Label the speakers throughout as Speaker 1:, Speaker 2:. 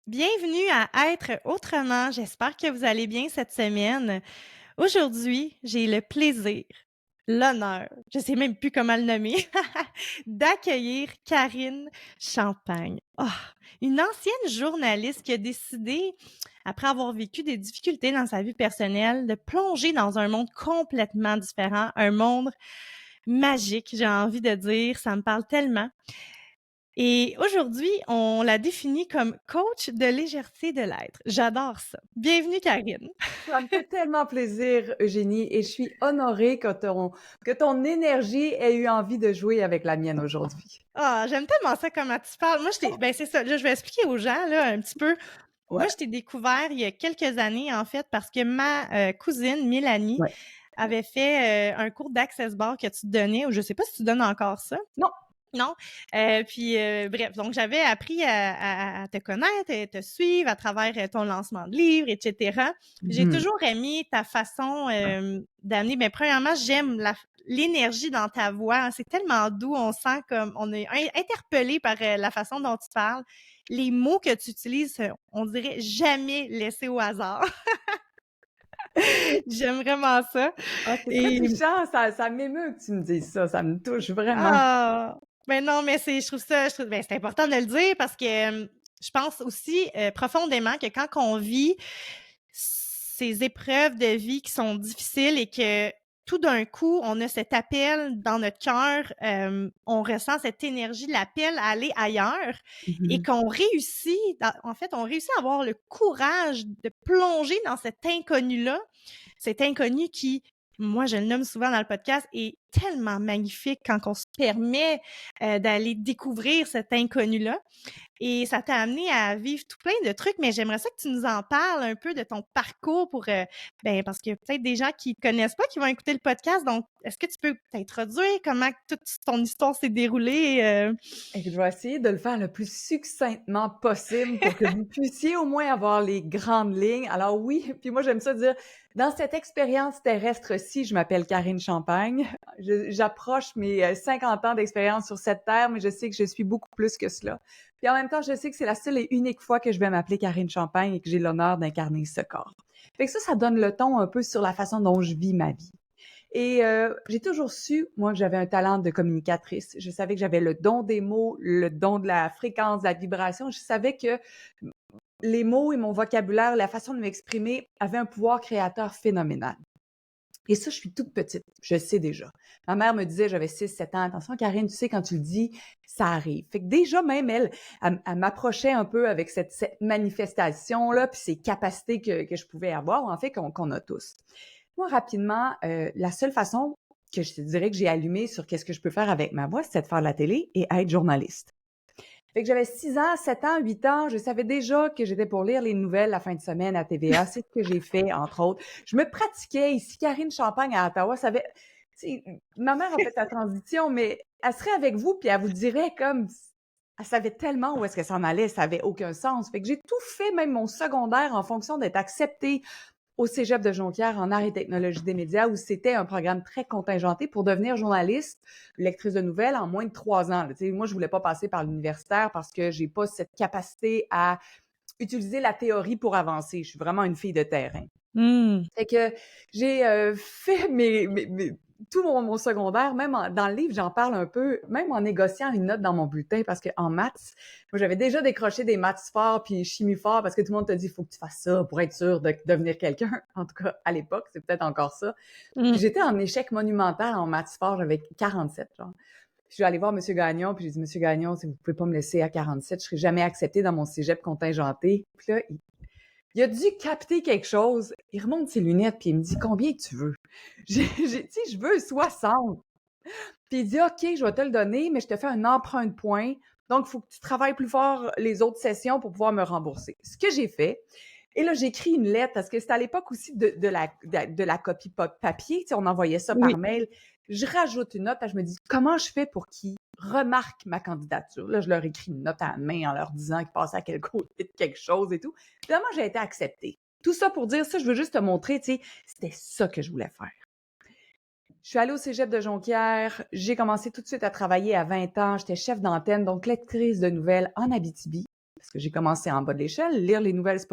Speaker 1: Bienvenue à Être autrement. J'espère que vous allez bien cette semaine. Aujourd'hui, j'ai le plaisir, l'honneur, je sais même plus comment le nommer, d'accueillir Karine Champagne. Ah, une ancienne journaliste qui a décidé, après avoir vécu des difficultés dans sa vie personnelle, de plonger dans un monde complètement différent, un monde magique, j'ai envie de dire. Ça me parle tellement. Et aujourd'hui, on la définit comme coach de légèreté de l'être. J'adore ça. Bienvenue, Karine.
Speaker 2: Ça me fait tellement plaisir, Eugénie, et je suis honorée que ton énergie ait eu envie de jouer avec la mienne aujourd'hui.
Speaker 1: Ah, j'aime tellement ça comment tu parles. Moi, ben c'est ça. Là, je vais expliquer aux gens là un petit peu. Moi,
Speaker 2: Ouais,
Speaker 1: je t'ai découvert il y a quelques années en fait parce que ma cousine Mélanie
Speaker 2: ouais.
Speaker 1: avait fait un cours d'Access Bar que tu donnais, ou je sais pas si tu donnes encore ça.
Speaker 2: Non.
Speaker 1: Non? Puis bref, donc j'avais appris à te connaître et te suivre à travers ton lancement de livre, et cetera. J'ai
Speaker 2: Mhm.
Speaker 1: toujours aimé ta façon d'amener. Ben, premièrement, j'aime l'énergie dans ta voix, hein. C'est tellement doux, on sent comme on est interpellé par la façon dont tu parles. Les mots que tu utilises, on dirait jamais laissés au hasard. J'aime vraiment ça.
Speaker 2: Ah, c'est très
Speaker 1: Et
Speaker 2: touchant, ça m'émeut que tu me dises ça, ça me touche vraiment.
Speaker 1: Ah! Ben non, mais ben, c'est important de le dire parce que, je pense aussi, profondément que quand on vit ces épreuves de vie qui sont difficiles et que tout d'un coup, on a cet appel dans notre cœur, on ressent cette énergie, l'appel à aller ailleurs et
Speaker 2: Mhm.
Speaker 1: qu'on réussit en fait, on réussit à avoir le courage de plonger dans cet inconnu qui, moi, je le nomme souvent dans le podcast, est tellement magnifique quand on se permet d'aller découvrir cet inconnu-là. Et ça t'a amené à vivre tout plein de trucs, mais j'aimerais ça que tu nous en parles un peu de ton parcours pour, ben, parce qu'il y a peut-être des gens qui te connaissent pas, qui vont écouter le podcast. Donc, est-ce que tu peux t'introduire comment toute ton histoire s'est déroulée?
Speaker 2: Et je vais essayer de le faire le plus succinctement possible pour que vous puissiez au moins avoir les grandes lignes. Alors oui, puis moi j'aime ça dire, dans cette expérience terrestre-ci, je m'appelle Karine Champagne. J'approche mes 50 ans d'expérience sur cette terre, mais je sais que je suis beaucoup plus que cela. Puis en même temps, je sais que c'est la seule et unique fois que je vais m'appeler Karine Champagne et que j'ai l'honneur d'incarner ce corps. Fait que ça donne le ton un peu sur la façon dont je vis ma vie. Et j'ai toujours su, moi, que j'avais un talent de communicatrice. Je savais que j'avais le don des mots, le don de la fréquence, de la vibration. Je savais que les mots et mon vocabulaire, la façon de m'exprimer avaient un pouvoir créateur phénoménal. Et ça, je suis toute petite, je le sais déjà. Ma mère me disait, j'avais 6, 7 ans, attention Karine, tu sais, quand tu le dis, ça arrive. Fait que déjà, même elle m'approchait un peu avec cette manifestation-là, puis ces capacités que je pouvais avoir, en fait, qu'on a tous. Moi, rapidement, la seule façon que je te dirais que j'ai allumé sur qu'est-ce que je peux faire avec ma voix, c'était de faire de la télé et être journaliste. Fait que j'avais 6 ans, 7 ans, 8 ans, je savais déjà que j'étais pour lire les nouvelles la fin de semaine à TVA. C'est ce que j'ai fait, entre autres. Je me pratiquais ici. Karine Champagne à Ottawa, ma mère a fait la transition, mais elle serait avec vous puis elle vous dirait comme, elle savait tellement où est-ce qu'elle s'en allait, ça avait aucun sens. Fait que j'ai tout fait, même mon secondaire, en fonction d'être acceptée au Cégep de Jonquière en arts et technologies des médias, où c'était un programme très contingenté pour devenir journaliste, lectrice de nouvelles en moins de 3 ans. Là. Moi, je voulais pas passer par l'universitaire parce que j'ai pas cette capacité à utiliser la théorie pour avancer. Je suis vraiment une fille de terrain.
Speaker 1: Mmh.
Speaker 2: Fait que j'ai fait tout mon secondaire, même dans le livre, j'en parle un peu, même en négociant une note dans mon bulletin, parce qu'en maths, moi, j'avais déjà décroché des maths forts puis chimie fort, parce que tout le monde te dit, il faut que tu fasses ça pour être sûr de devenir quelqu'un. En tout cas, à l'époque, c'est peut-être encore ça. Puis
Speaker 1: Mmh.
Speaker 2: j'étais en échec monumental en maths fort, j'avais 47, genre. Puis je suis allée voir M. Gagnon, puis j'ai dit, Monsieur Gagnon, si vous pouvez pas me laisser à 47, je serai jamais acceptée dans mon cégep contingenté. Puis là, il a dû capter quelque chose. Il remonte ses lunettes puis il me dit combien tu veux. J'ai dit je veux 60. Puis il dit OK, je vais te le donner, mais je te fais un emprunt de points. Donc il faut que tu travailles plus fort les autres sessions pour pouvoir me rembourser. Ce que j'ai fait. Et là, j'ai écrit une lettre parce que c'était à l'époque aussi de la copie papier. Tu sais, on envoyait ça par
Speaker 1: Oui.
Speaker 2: mail. Je rajoute une note. Je me dis, comment je fais pour qu'ils remarquent ma candidature? Là, je leur écris une note à la main en leur disant qu'ils passaient à quel côté de quelque chose et tout. Finalement, j'ai été acceptée. Tout ça pour dire ça, je veux juste te montrer, tu sais, c'était ça que je voulais faire. Je suis allée au cégep de Jonquière. J'ai commencé tout de suite à travailler à 20 ans. J'étais chef d'antenne, donc lectrice de nouvelles en Abitibi. Parce que j'ai commencé en bas de l'échelle. Lire les nouvelles, c'est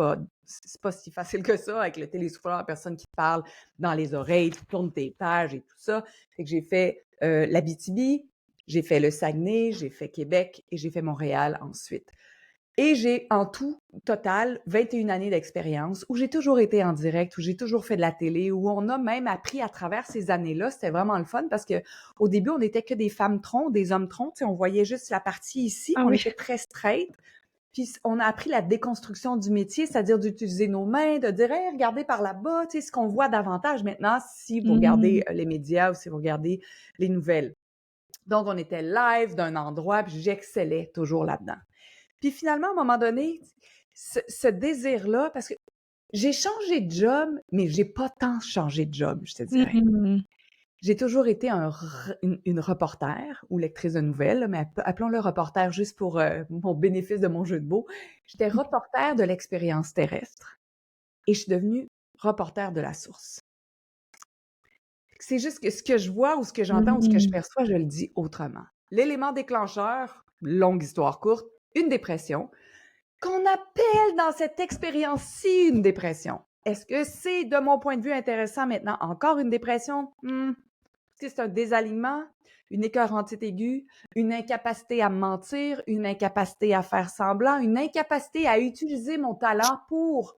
Speaker 2: pas si facile que ça, avec le télésouffleur, la personne qui te parle dans les oreilles, tu tournes tes pages et tout ça. Fait que j'ai fait l'Abitibi, j'ai fait le Saguenay, j'ai fait Québec et j'ai fait Montréal ensuite. Et j'ai en tout, total, 21 années d'expérience où j'ai toujours été en direct, où j'ai toujours fait de la télé, où on a même appris à travers ces années-là. C'était vraiment le fun parce que au début, on n'était que des femmes troncs, des hommes troncs. Tu sais, on voyait juste la partie ici.
Speaker 1: Ah
Speaker 2: On
Speaker 1: oui.
Speaker 2: était très straight. Puis on a appris la déconstruction du métier, c'est-à-dire d'utiliser nos mains, de dire hey, regardez par là-bas, tu sais, ce qu'on voit davantage maintenant si vous regardez les médias ou si vous regardez les nouvelles. Donc, on était live d'un endroit, puis j'excellais toujours là-dedans. Puis finalement, à un moment donné, ce désir-là, parce que j'ai changé de job, mais j'ai pas tant changé de job, je te dirais.
Speaker 1: Mhm.
Speaker 2: J'ai toujours été une reporter ou lectrice de nouvelles, là, mais appelons-le reporter juste pour mon bénéfice de mon jeu de mots. J'étais reporter de l'expérience terrestre et je suis devenue reporter de la source. C'est juste que ce que je vois ou ce que j'entends ou ce que je perçois, je le dis autrement. L'élément déclencheur, longue histoire courte, une dépression, qu'on appelle dans cette expérience-ci une dépression. Est-ce que c'est, de mon point de vue, intéressant maintenant? Encore une dépression? C'est un désalignement, une écœurantite aiguë, une incapacité à mentir, une incapacité à faire semblant, une incapacité à utiliser mon talent pour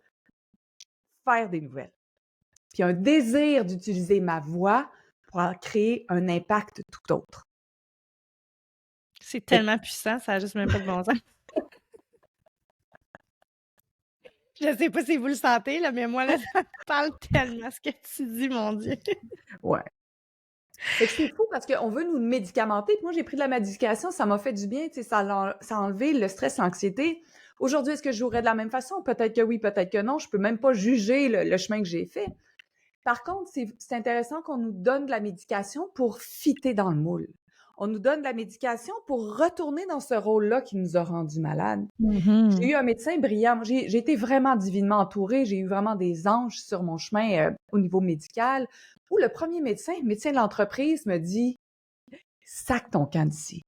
Speaker 2: faire des nouvelles. Puis un désir d'utiliser ma voix pour créer un impact tout autre.
Speaker 1: C'est tellement puissant, ça n'a juste même pas de bon sens. Je sais pas si vous le sentez, là, mais moi, là, ça me parle tellement ce que tu dis, mon Dieu.
Speaker 2: Ouais. Fait que c'est fou parce qu'on veut nous médicamenter. Puis moi, j'ai pris de la médication, ça m'a fait du bien, tu sais, ça a enlevé le stress, l'anxiété. Aujourd'hui, est-ce que je jouerais de la même façon? Peut-être que oui, peut-être que non. Je peux même pas juger le chemin que j'ai fait. Par contre, c'est intéressant qu'on nous donne de la médication pour fitter dans le moule. On nous donne de la médication pour retourner dans ce rôle-là qui nous a rendus malades. J'ai eu un médecin brillant. J'ai été vraiment divinement entourée. J'ai eu vraiment des anges sur mon chemin au niveau médical, où le premier médecin, le médecin de l'entreprise, me dit « Sac ton camp d'ici.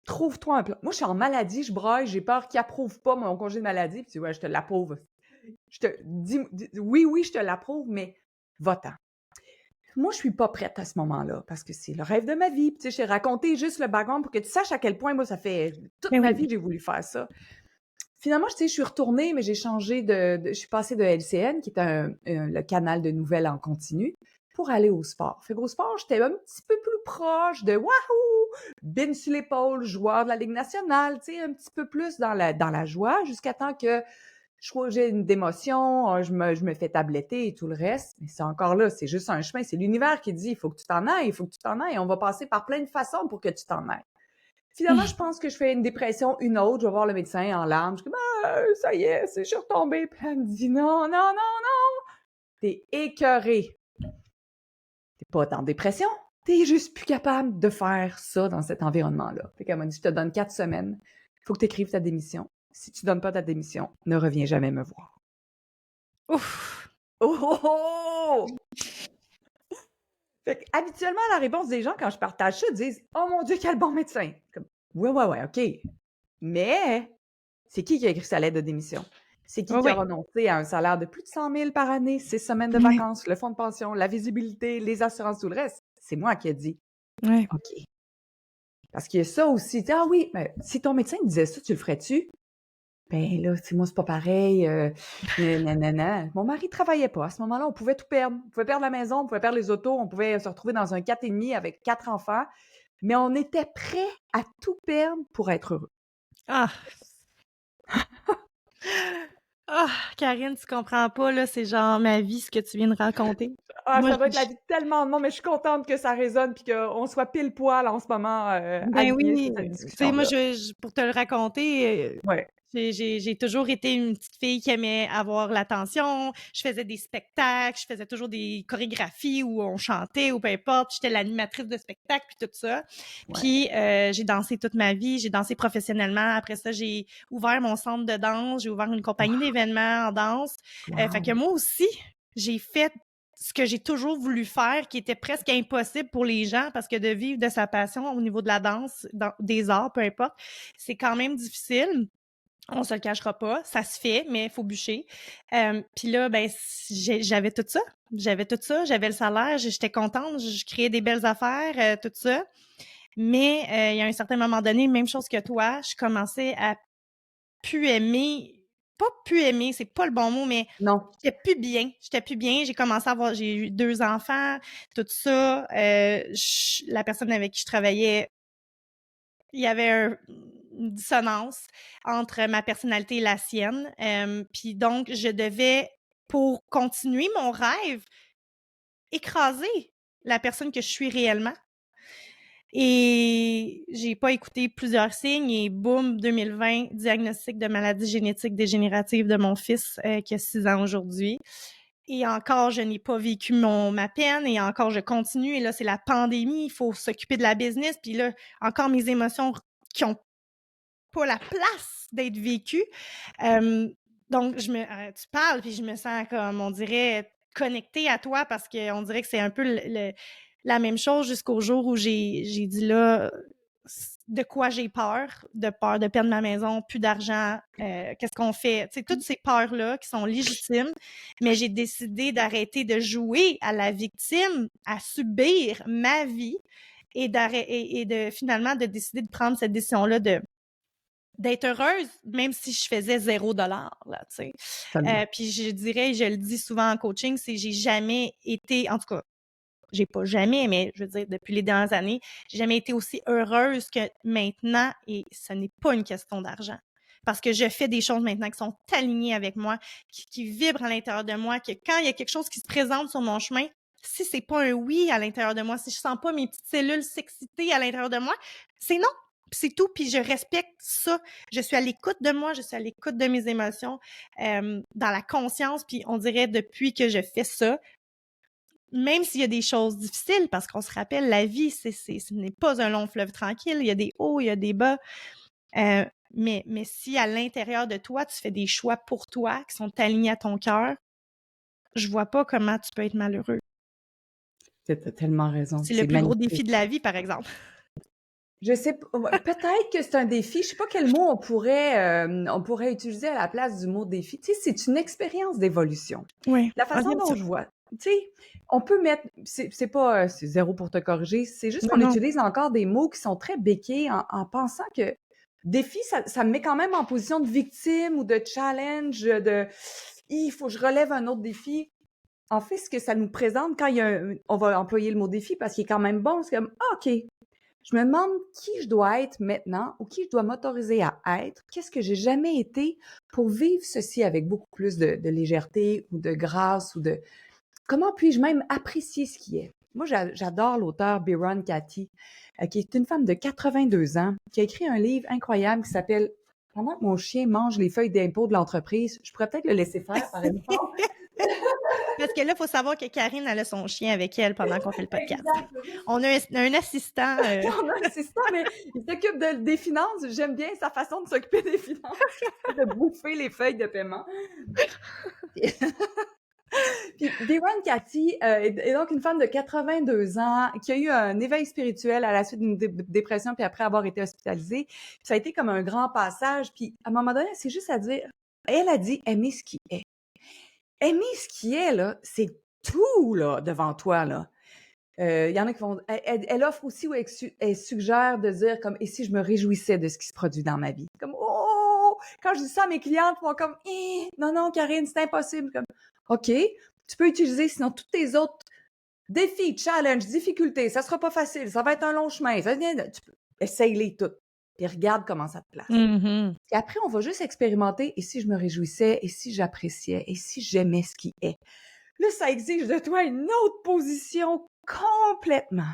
Speaker 2: Trouve-toi un plan. » Moi, je suis en maladie, je braille, j'ai peur qu'il approuve pas mon congé de maladie. Puis tu dis « Ouais, je te l'approuve. Je te dis, oui, je te l'approuve, mais va-t'en. » Moi, je suis pas prête à ce moment-là parce que c'est le rêve de ma vie. Puis, tu sais, j'ai raconté juste le background pour que tu saches à quel point, moi, ça fait toute ma vie que j'ai voulu faire ça. Finalement, tu sais, je suis retournée, mais j'ai changé je suis passée de LCN, qui est le canal de nouvelles en continu, pour aller au sport. Fait qu'au sport, j'étais un petit peu plus proche de wahou, bin sur l'épaule, joueur de la Ligue nationale, tu sais, un petit peu plus dans la joie, jusqu'à temps que je crois que j'ai une démotion, je me fais tabletter et tout le reste. Mais c'est encore là, c'est juste un chemin. C'est l'univers qui dit, il faut que tu t'en ailles, il faut que tu t'en ailles. On va passer par plein de façons pour que tu t'en ailles. Finalement, je pense que je fais une dépression, une autre. Je vais voir le médecin en larmes. Je suis comme, ça y est, je suis retombée. Puis elle me dit, non, non, non, non. T'es écœurée. T'es pas en dépression. T'es juste plus capable de faire ça dans cet environnement-là. Fait qu'elle m'a dit, je te donne 4 semaines. Il faut que tu écrives ta démission. Si tu donnes pas ta démission, ne reviens jamais me voir.
Speaker 1: Ouf!
Speaker 2: Oh, oh, oh! Fait habituellement, la réponse des gens, quand je partage ça, disent « Oh mon Dieu, quel bon médecin! » Comme, ouais, OK. Mais c'est qui a écrit sa lettre de démission? C'est qui a renoncé à un salaire de plus de 100 000 par année, 6 semaines de vacances, le fonds de pension, la visibilité, les assurances, tout le reste? C'est moi qui ai dit « OK. » Parce qu'il y a ça aussi. Ah oui, mais si ton médecin disait ça, tu le ferais-tu? Ben là, tu sais, moi, c'est pas pareil. Nanana. Mon mari travaillait pas. À ce moment-là, on pouvait tout perdre. On pouvait perdre la maison, on pouvait perdre les autos, on pouvait se retrouver dans un 4,5 avec 4 enfants. Mais on était prêt à tout perdre pour être heureux.
Speaker 1: Ah! Ah! Karine, tu comprends pas, là, c'est genre ma vie, ce que tu viens de raconter.
Speaker 2: Ah,
Speaker 1: Moi,
Speaker 2: ça doit être la vie de tellement de monde, mais je suis contente que ça résonne puis qu'on soit pile poil en ce moment
Speaker 1: ben
Speaker 2: alignés
Speaker 1: oui,
Speaker 2: sur cette
Speaker 1: tu sais, moi,
Speaker 2: discussion-là.
Speaker 1: pour te le raconter,
Speaker 2: Ouais.
Speaker 1: j'ai toujours été une petite fille qui aimait avoir l'attention. Je faisais des spectacles, je faisais toujours des chorégraphies où on chantait ou peu importe. J'étais l'animatrice de spectacle puis tout ça.
Speaker 2: Ouais.
Speaker 1: Puis j'ai dansé toute ma vie, j'ai dansé professionnellement. Après ça, j'ai ouvert mon centre de danse, j'ai ouvert une compagnie d'événements en danse. Fait que moi aussi, j'ai fait ce que j'ai toujours voulu faire, qui était presque impossible pour les gens, parce que de vivre de sa passion au niveau de la danse, des arts, peu importe, c'est quand même difficile. On se le cachera pas, ça se fait, mais il faut bûcher. Puis là, ben, j'avais tout ça. J'avais tout ça, j'avais le salaire, j'étais contente, je créais des belles affaires, tout ça. Mais il y a un certain moment donné, même chose que toi, je commençais à plus aimer, pas plus aimer, c'est pas le bon mot, mais
Speaker 2: Non.
Speaker 1: j'étais plus bien. J'étais plus bien. J'ai eu 2 enfants, tout ça. La personne avec qui je travaillais, il y avait une dissonance entre ma personnalité et la sienne. Puis donc, je devais, pour continuer mon rêve, écraser la personne que je suis réellement. Et j'ai pas écouté plusieurs signes et boum, 2020, diagnostic de maladie génétique dégénérative de mon fils qui a 6 ans aujourd'hui. Et encore, je n'ai pas vécu ma peine et encore, je continue. Et là, c'est la pandémie, il faut s'occuper de la business. Puis là, encore mes émotions qui ont pas la place d'être vécues. Donc, tu parles, puis je me sens comme, on dirait, connectée à toi parce qu'on dirait que c'est un peu la même chose jusqu'au jour où j'ai dit là, de quoi j'ai peur de perdre ma maison, plus d'argent, qu'est-ce qu'on fait? Tu sais, toutes ces peurs-là qui sont légitimes, mais j'ai décidé d'arrêter de jouer à la victime, à subir ma vie et de finalement de décider de prendre cette décision-là d'être heureuse, même si je faisais 0 $ là, tu sais.
Speaker 2: Tellement.
Speaker 1: Puis je dirais, je le dis souvent en coaching, c'est j'ai jamais été, en tout cas, j'ai pas jamais, mais je veux dire, depuis les dernières années, j'ai jamais été aussi heureuse que maintenant et ce n'est pas une question d'argent. Parce que je fais des choses maintenant qui sont alignées avec moi, qui vibrent à l'intérieur de moi, que quand il y a quelque chose qui se présente sur mon chemin, si c'est pas un oui à l'intérieur de moi, si je sens pas mes petites cellules s'exciter à l'intérieur de moi, c'est non. C'est tout, puis je respecte ça. Je suis à l'écoute de moi, je suis à l'écoute de mes émotions, dans la conscience, puis on dirait depuis que je fais ça, même s'il y a des choses difficiles, parce qu'on se rappelle, la vie, ce n'est pas un long fleuve tranquille. Il y a des hauts, il y a des bas. Mais si à l'intérieur de toi, tu fais des choix pour toi qui sont alignés à ton cœur, je vois pas comment tu peux être malheureux.
Speaker 2: Tu as tellement raison.
Speaker 1: C'est le
Speaker 2: C'est
Speaker 1: plus gros
Speaker 2: magnifique.
Speaker 1: défi de la vie, par exemple.
Speaker 2: Je sais ouais, peut-être que c'est un défi. Je sais pas quel mot on pourrait utiliser à la place du mot défi. Tu sais, c'est une expérience d'évolution.
Speaker 1: Oui,
Speaker 2: La
Speaker 1: on
Speaker 2: façon
Speaker 1: aime
Speaker 2: dont
Speaker 1: ça.
Speaker 2: je vois, tu sais, on peut mettre, c'est pas, c'est zéro pour te corriger, c'est juste
Speaker 1: Non,
Speaker 2: qu'on
Speaker 1: non.
Speaker 2: utilise encore des mots qui sont très béqués en pensant que défi, ça me met quand même en position de victime ou de challenge, il faut que je relève un autre défi. En fait, ce que ça nous présente quand il y a on va employer le mot défi parce qu'il est quand même bon, c'est comme, ah, OK, je me demande qui je dois être maintenant ou qui je dois m'autoriser à être. Qu'est-ce que j'ai jamais été pour vivre ceci avec beaucoup plus de légèreté ou de grâce ou de... Comment puis-je même apprécier ce qui est? Moi, j'adore l'auteur Byron Katie, qui est une femme de 82 ans, qui a écrit un livre incroyable qui s'appelle Pendant que mon chien mange les feuilles d'impôt de l'entreprise. Je pourrais peut-être le laisser faire, par exemple.
Speaker 1: Parce que là, il faut savoir que Karine, elle a son chien avec elle pendant qu'on fait le podcast.
Speaker 2: Exact.
Speaker 1: On a un assistant.
Speaker 2: On a un assistant, mais il s'occupe des finances. J'aime bien sa façon de s'occuper des finances, de bouffer les feuilles de paiement. Puis Byron Katie est donc une femme de 82 ans qui a eu un éveil spirituel à la suite d'une dépression puis après avoir été hospitalisée. Puis ça a été comme un grand passage. Puis à un moment donné, c'est juste à dire, elle a dit aimer ce qui est. Aimer ce qui est, là, c'est tout, là, devant toi, là. Il y en a qui vont... Elle offre aussi ou elle suggère de dire comme « Et si je me réjouissais de ce qui se produit dans ma vie? » Comme « Oh! » Quand je dis ça à mes clientes, ils vont comme « Non, non, Karine, c'est impossible. » Comme « OK, tu peux utiliser sinon tous tes autres défis, challenges, difficultés. Ça sera pas facile, ça va être un long chemin. Essaye-les toutes. Puis regarde comment ça te place.
Speaker 1: Mm-hmm.
Speaker 2: Et après, on va juste expérimenter « Et si je me réjouissais? Et si j'appréciais? Et si j'aimais ce qui est? » Là, ça exige de toi une autre position complètement.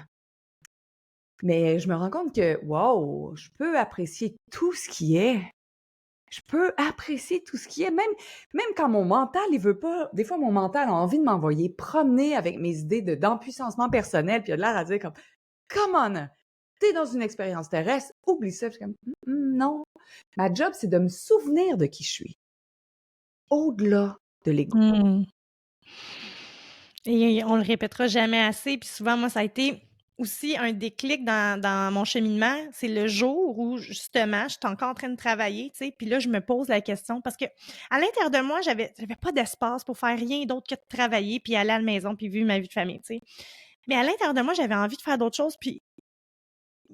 Speaker 2: Mais je me rends compte que, wow, je peux apprécier tout ce qui est. Je peux apprécier tout ce qui est. Même quand mon mental, il veut pas. Des fois, mon mental a envie de m'envoyer promener avec mes idées d'empuissancement personnel, puis il a l'air à dire comme, come on, t'es dans une expérience terrestre, oublie ça. Je suis comme, non. Ma job, c'est de me souvenir de qui je suis. Au-delà de l'ego.
Speaker 1: Mm. Et on le répétera jamais assez. Puis souvent, moi, ça a été aussi un déclic dans mon cheminement, c'est le jour où justement, je suis encore en train de travailler, tu sais, puis là, je me pose la question parce que à l'intérieur de moi, j'avais pas d'espace pour faire rien d'autre que de travailler puis aller à la maison puis vivre ma vie de famille, tu sais. Mais à l'intérieur de moi, j'avais envie de faire d'autres choses. Puis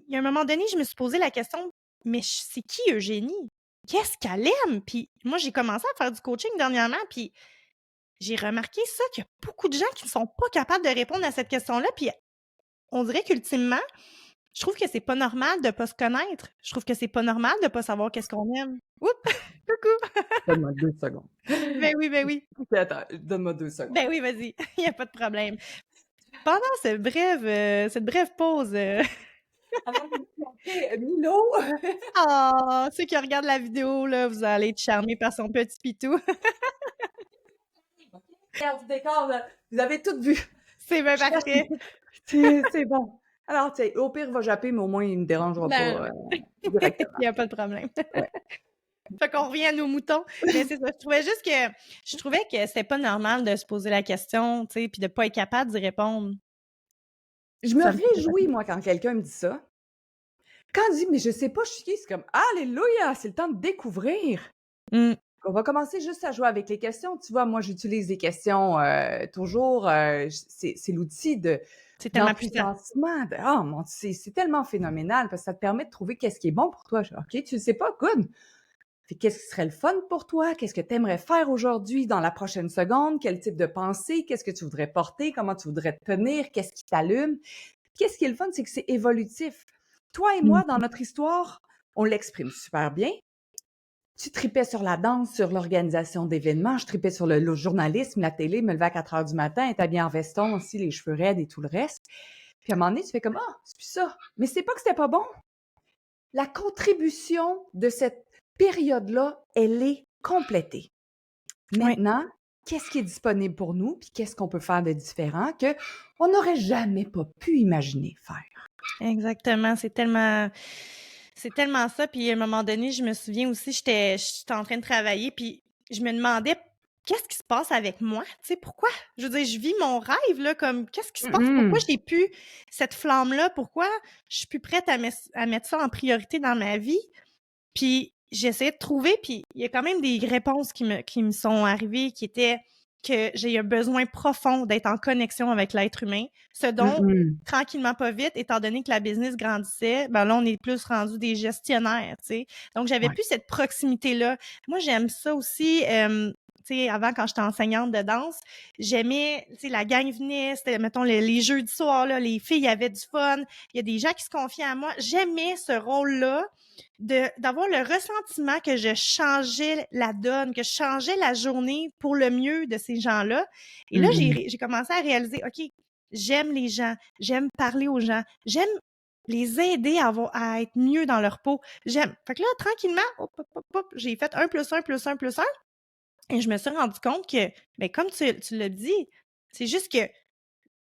Speaker 1: il y a un moment donné, je me suis posé la question, mais c'est qui Eugénie? Qu'est-ce qu'elle aime? Puis moi, j'ai commencé à faire du coaching dernièrement, puis j'ai remarqué ça, qu'il y a beaucoup de gens qui ne sont pas capables de répondre à cette question-là. Puis on dirait qu'ultimement, je trouve que c'est pas normal de pas se connaître. Je trouve que c'est pas normal de pas savoir qu'est-ce qu'on aime. Oups! Coucou!
Speaker 2: Donne-moi 2 secondes.
Speaker 1: Ben oui, ben oui.
Speaker 2: OK, attends, donne-moi 2 secondes.
Speaker 1: Ben oui, vas-y. Il y a pas de problème. Pendant cette brève pause,
Speaker 2: Avant de me planter, Milo!
Speaker 1: ceux qui regardent la vidéo, là, vous allez être charmés par son petit pitou.
Speaker 2: Regarde du décor, là, vous avez tout vu.
Speaker 1: C'est bien
Speaker 2: Je cherche
Speaker 1: parfait.
Speaker 2: c'est bon. Alors, tu sais, au pire, il va japper, mais au moins, il me dérangera
Speaker 1: Non,
Speaker 2: pas,
Speaker 1: non.
Speaker 2: directement.
Speaker 1: Il y a pas de problème.
Speaker 2: Ouais.
Speaker 1: Fait qu'on revient à nos moutons. Mais c'est ça, je trouvais que c'était pas normal de se poser la question, tu sais, puis de pas être capable d'y répondre.
Speaker 2: Je me
Speaker 1: Ça me faisait
Speaker 2: réjouis, moi, quand quelqu'un me dit ça. Quand il dit: «Mais je sais pas, je suis qui?» c'est comme: «Alléluia, c'est le temps de découvrir».
Speaker 1: Mmh.
Speaker 2: On va commencer juste à jouer avec les questions. Tu vois, moi, j'utilise les questions, toujours, c'est l'outil
Speaker 1: C'est tellement puissant.
Speaker 2: d'empuissancement de mon c'est tellement phénoménal parce que ça te permet de trouver qu'est-ce qui est bon pour toi. Je fais: «OK, tu le sais pas? Good. Fait qu'est-ce qui serait le fun pour toi? Qu'est-ce que tu aimerais faire aujourd'hui, dans la prochaine seconde? Quel type de pensée? Qu'est-ce que tu voudrais porter? Comment tu voudrais te tenir? Qu'est-ce qui t'allume?» Qu'est-ce qui est le fun, c'est que c'est évolutif. Toi et
Speaker 1: Mmh.
Speaker 2: moi, dans notre histoire, on l'exprime super bien. Tu tripais sur la danse, sur l'organisation d'événements, je tripais sur le journalisme, la télé, me lever à 4 heures du matin, être habillée en veston aussi, les cheveux raides et tout le reste. Puis à un moment donné, tu fais comme «Ah, c'est plus ça». Mais c'est pas que c'était pas bon. La contribution de cette période-là, elle est complétée.
Speaker 1: Oui,
Speaker 2: Maintenant, qu'est-ce qui est disponible pour nous, puis qu'est-ce qu'on peut faire de différent que on n'aurait jamais pas pu imaginer faire?
Speaker 1: exactement. C'est tellement ça. Puis à un moment donné, je me souviens aussi, j'étais en train de travailler, puis je me demandais qu'est-ce qui se passe avec moi? Tu sais, pourquoi? Je veux dire, je vis mon rêve, là, comme qu'est-ce qui se passe? Pourquoi
Speaker 2: Mmh.
Speaker 1: j'ai plus cette flamme-là? Pourquoi je suis plus prête à mettre ça en priorité dans ma vie? Puis j'essayais de trouver, puis il y a quand même des réponses qui me sont arrivées qui étaient que j'ai un besoin profond d'être en connexion avec l'être humain, ce
Speaker 2: Mmh
Speaker 1: dont
Speaker 2: mh.
Speaker 1: tranquillement pas vite, étant donné que la business grandissait, ben là, on est plus rendu des gestionnaires, tu sais. Donc, j'avais
Speaker 2: Ouais.
Speaker 1: plus cette proximité-là. Moi, j'aime ça aussi, tu sais, avant, quand j'étais enseignante de danse, j'aimais, tu sais, la gang venait, c'était, mettons, les jeudis soirs, là, les filles avaient du fun, il y a des gens qui se confiaient à moi. J'aimais ce rôle-là d'avoir le ressentiment que je changeais la donne, que je changeais la journée pour le mieux de ces gens-là. Et là,
Speaker 2: Mmh mh.
Speaker 1: j'ai commencé à réaliser, OK, j'aime les gens, j'aime parler aux gens, j'aime les aider à être mieux dans leur peau. J'aime. Fait que là, tranquillement, hop, hop, hop, hop, j'ai fait 1 + 1 + 1 + 1. Et je me suis rendu compte que, ben, comme tu l'as dit, c'est juste que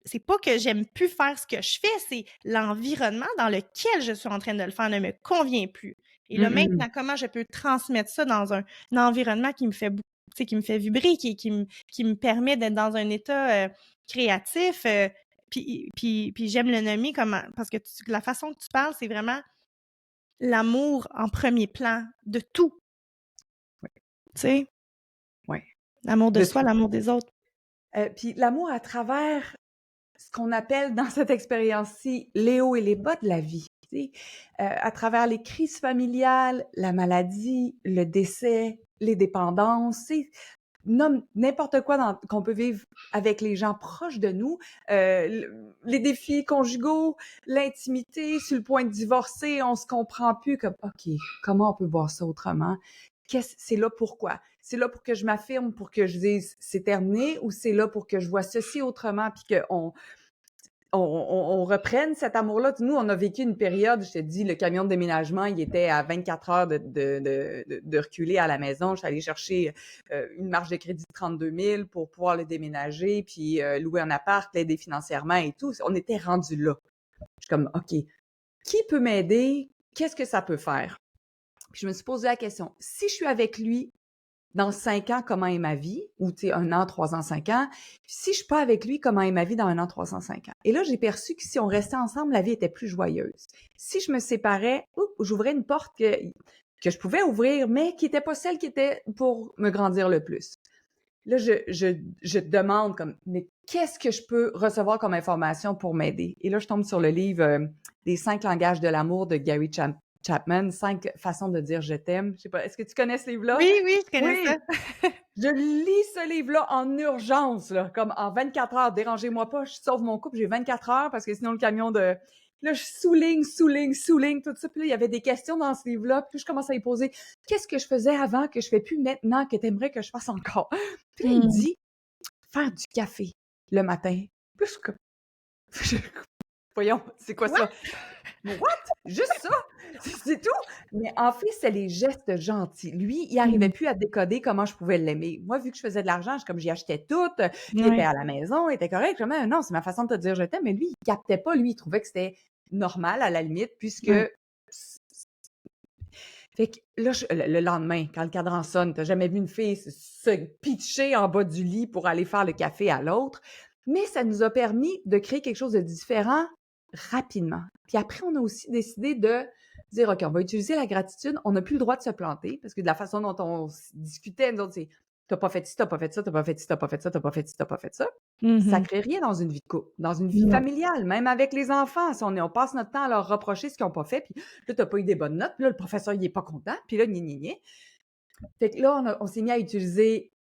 Speaker 1: c'est pas que j'aime plus faire ce que je fais, c'est l'environnement dans lequel je suis en train de le faire ne me convient plus. Et là,
Speaker 2: Mmh mh.
Speaker 1: maintenant, comment je peux transmettre ça dans un environnement qui me fait tu sais, qui me fait vibrer, qui me permet d'être dans un état, créatif, puis j'aime le nommer comme parce que la façon que tu parles, c'est vraiment l'amour en premier plan de tout,
Speaker 2: Ouais,
Speaker 1: tu sais?
Speaker 2: ouais,
Speaker 1: L'amour de
Speaker 2: de
Speaker 1: soi,
Speaker 2: tout.
Speaker 1: l'amour des autres.
Speaker 2: Puis l'amour à travers ce qu'on appelle dans cette expérience-ci les hauts et les bas de la vie, tu sais? À travers les crises familiales, la maladie, le décès, les dépendances, tu sais? Nomme n'importe quoi qu'on peut vivre avec les gens proches de nous, les défis conjugaux, l'intimité, sur le point de divorcer, on se comprend plus comme OK, comment on peut voir ça autrement? C'est là pourquoi? C'est là pour que je m'affirme, pour que je dise c'est terminé ou c'est là pour que je vois ceci autrement puis qu'on reprenne cet amour-là. Nous, on a vécu une période, je te dis, le camion de déménagement, il était à 24 heures de reculer à la maison. Je suis allée chercher une marge de crédit de 32 000 pour pouvoir le déménager, puis louer un appart, l'aider financièrement et tout. On était rendu là. Je suis comme, OK, qui peut m'aider? Qu'est-ce que ça peut faire? Puis je me suis posé la question, si je suis avec lui dans 5 ans, comment est ma vie? Ou, tu sais, 1 an, 3 ans, 5 ans. Puis si je suis pas avec lui, comment est ma vie dans 1 an, 3 ans, 5 ans? Et là, j'ai perçu que si on restait ensemble, la vie était plus joyeuse. Si je me séparais, j'ouvrais une porte que je pouvais ouvrir, mais qui était pas celle qui était pour me grandir le plus. Là, je demande comme, mais qu'est-ce que je peux recevoir comme information pour m'aider? Et là, je tombe sur le livre des 5 langages de l'amour de Gary Chapman, 5 façons de dire je t'aime. Je sais pas, est-ce que tu connais ce livre-là?
Speaker 1: Oui, oui, je connais
Speaker 2: Oui!
Speaker 1: ça.
Speaker 2: Je lis ce livre-là en urgence, là, comme en 24 heures. Dérangez-moi pas, je sauve mon couple, j'ai 24 heures parce que sinon le camion de... Là, je souligne, tout ça. Puis là, il y avait des questions dans ce livre-là. Puis je commence à y poser, qu'est-ce que je faisais avant que je fais plus maintenant que t'aimerais que je fasse encore? Puis là, il me
Speaker 1: Mmh.
Speaker 2: dit, faire du café le matin. Puis je suis comme, voyons, c'est quoi
Speaker 1: Quoi?
Speaker 2: ça? What? Juste ça? C'est tout? Mais en fait, c'est les gestes gentils. Lui, il arrivait
Speaker 1: Mmh.
Speaker 2: plus à décoder comment je pouvais l'aimer. Moi, vu que je faisais de l'argent, comme j'y achetais tout, puis il était
Speaker 1: Ouais.
Speaker 2: à la maison, il était correct. Comme, non, c'est ma façon de te dire je t'aime. Mais lui, il captait pas. Lui, il trouvait que c'était normal à la limite, puisque...
Speaker 1: Ouais.
Speaker 2: Fait que là, le lendemain, quand le cadran sonne, t'as jamais vu une fille se pitcher en bas du lit pour aller faire le café à l'autre. Mais ça nous a permis de créer quelque chose de différent rapidement. Puis après, on a aussi décidé de dire, OK, on va utiliser la gratitude. On n'a plus le droit de se planter parce que de la façon dont on discutait, nous autres, c'est t'as pas fait ci, t'as pas fait ça, t'as pas fait ci, t'as pas fait ça, t'as pas fait ci, t'as pas fait ça. Ça
Speaker 1: Mmh.
Speaker 2: crée rien dans une vie de couple, dans une vie
Speaker 1: Non.
Speaker 2: familiale, même avec les enfants. Si on passe notre temps à leur reprocher ce qu'ils n'ont pas fait, puis là, t'as pas eu des bonnes notes, puis là, le professeur, il est pas content, puis là, gni. Fait que là, on s'est mis à utiliser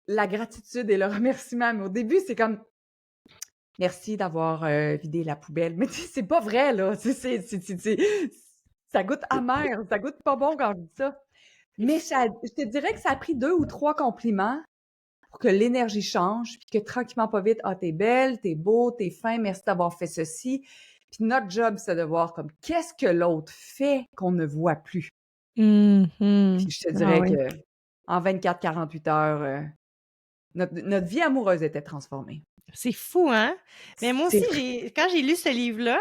Speaker 2: la gratitude et le remerciement. Mais au début, c'est comme, merci d'avoir vidé la poubelle. Mais tu sais, c'est pas vrai, là. Ça goûte amer, ça goûte pas bon quand je dis ça. Mais je te dirais que ça a pris 2 ou 3 compliments pour que l'énergie change, puis que tranquillement, pas vite, ah, t'es belle, t'es beau, t'es fin, merci d'avoir fait ceci. Puis notre job, c'est de voir comme qu'est-ce que l'autre fait qu'on ne voit plus.
Speaker 1: Mmh
Speaker 2: Puis
Speaker 1: mh.
Speaker 2: je te
Speaker 1: Ah
Speaker 2: dirais
Speaker 1: oui.
Speaker 2: que en 24-48 heures, notre vie amoureuse était transformée.
Speaker 1: C'est fou, hein? Mais moi aussi,
Speaker 2: C'est
Speaker 1: quand j'ai lu ce livre-là,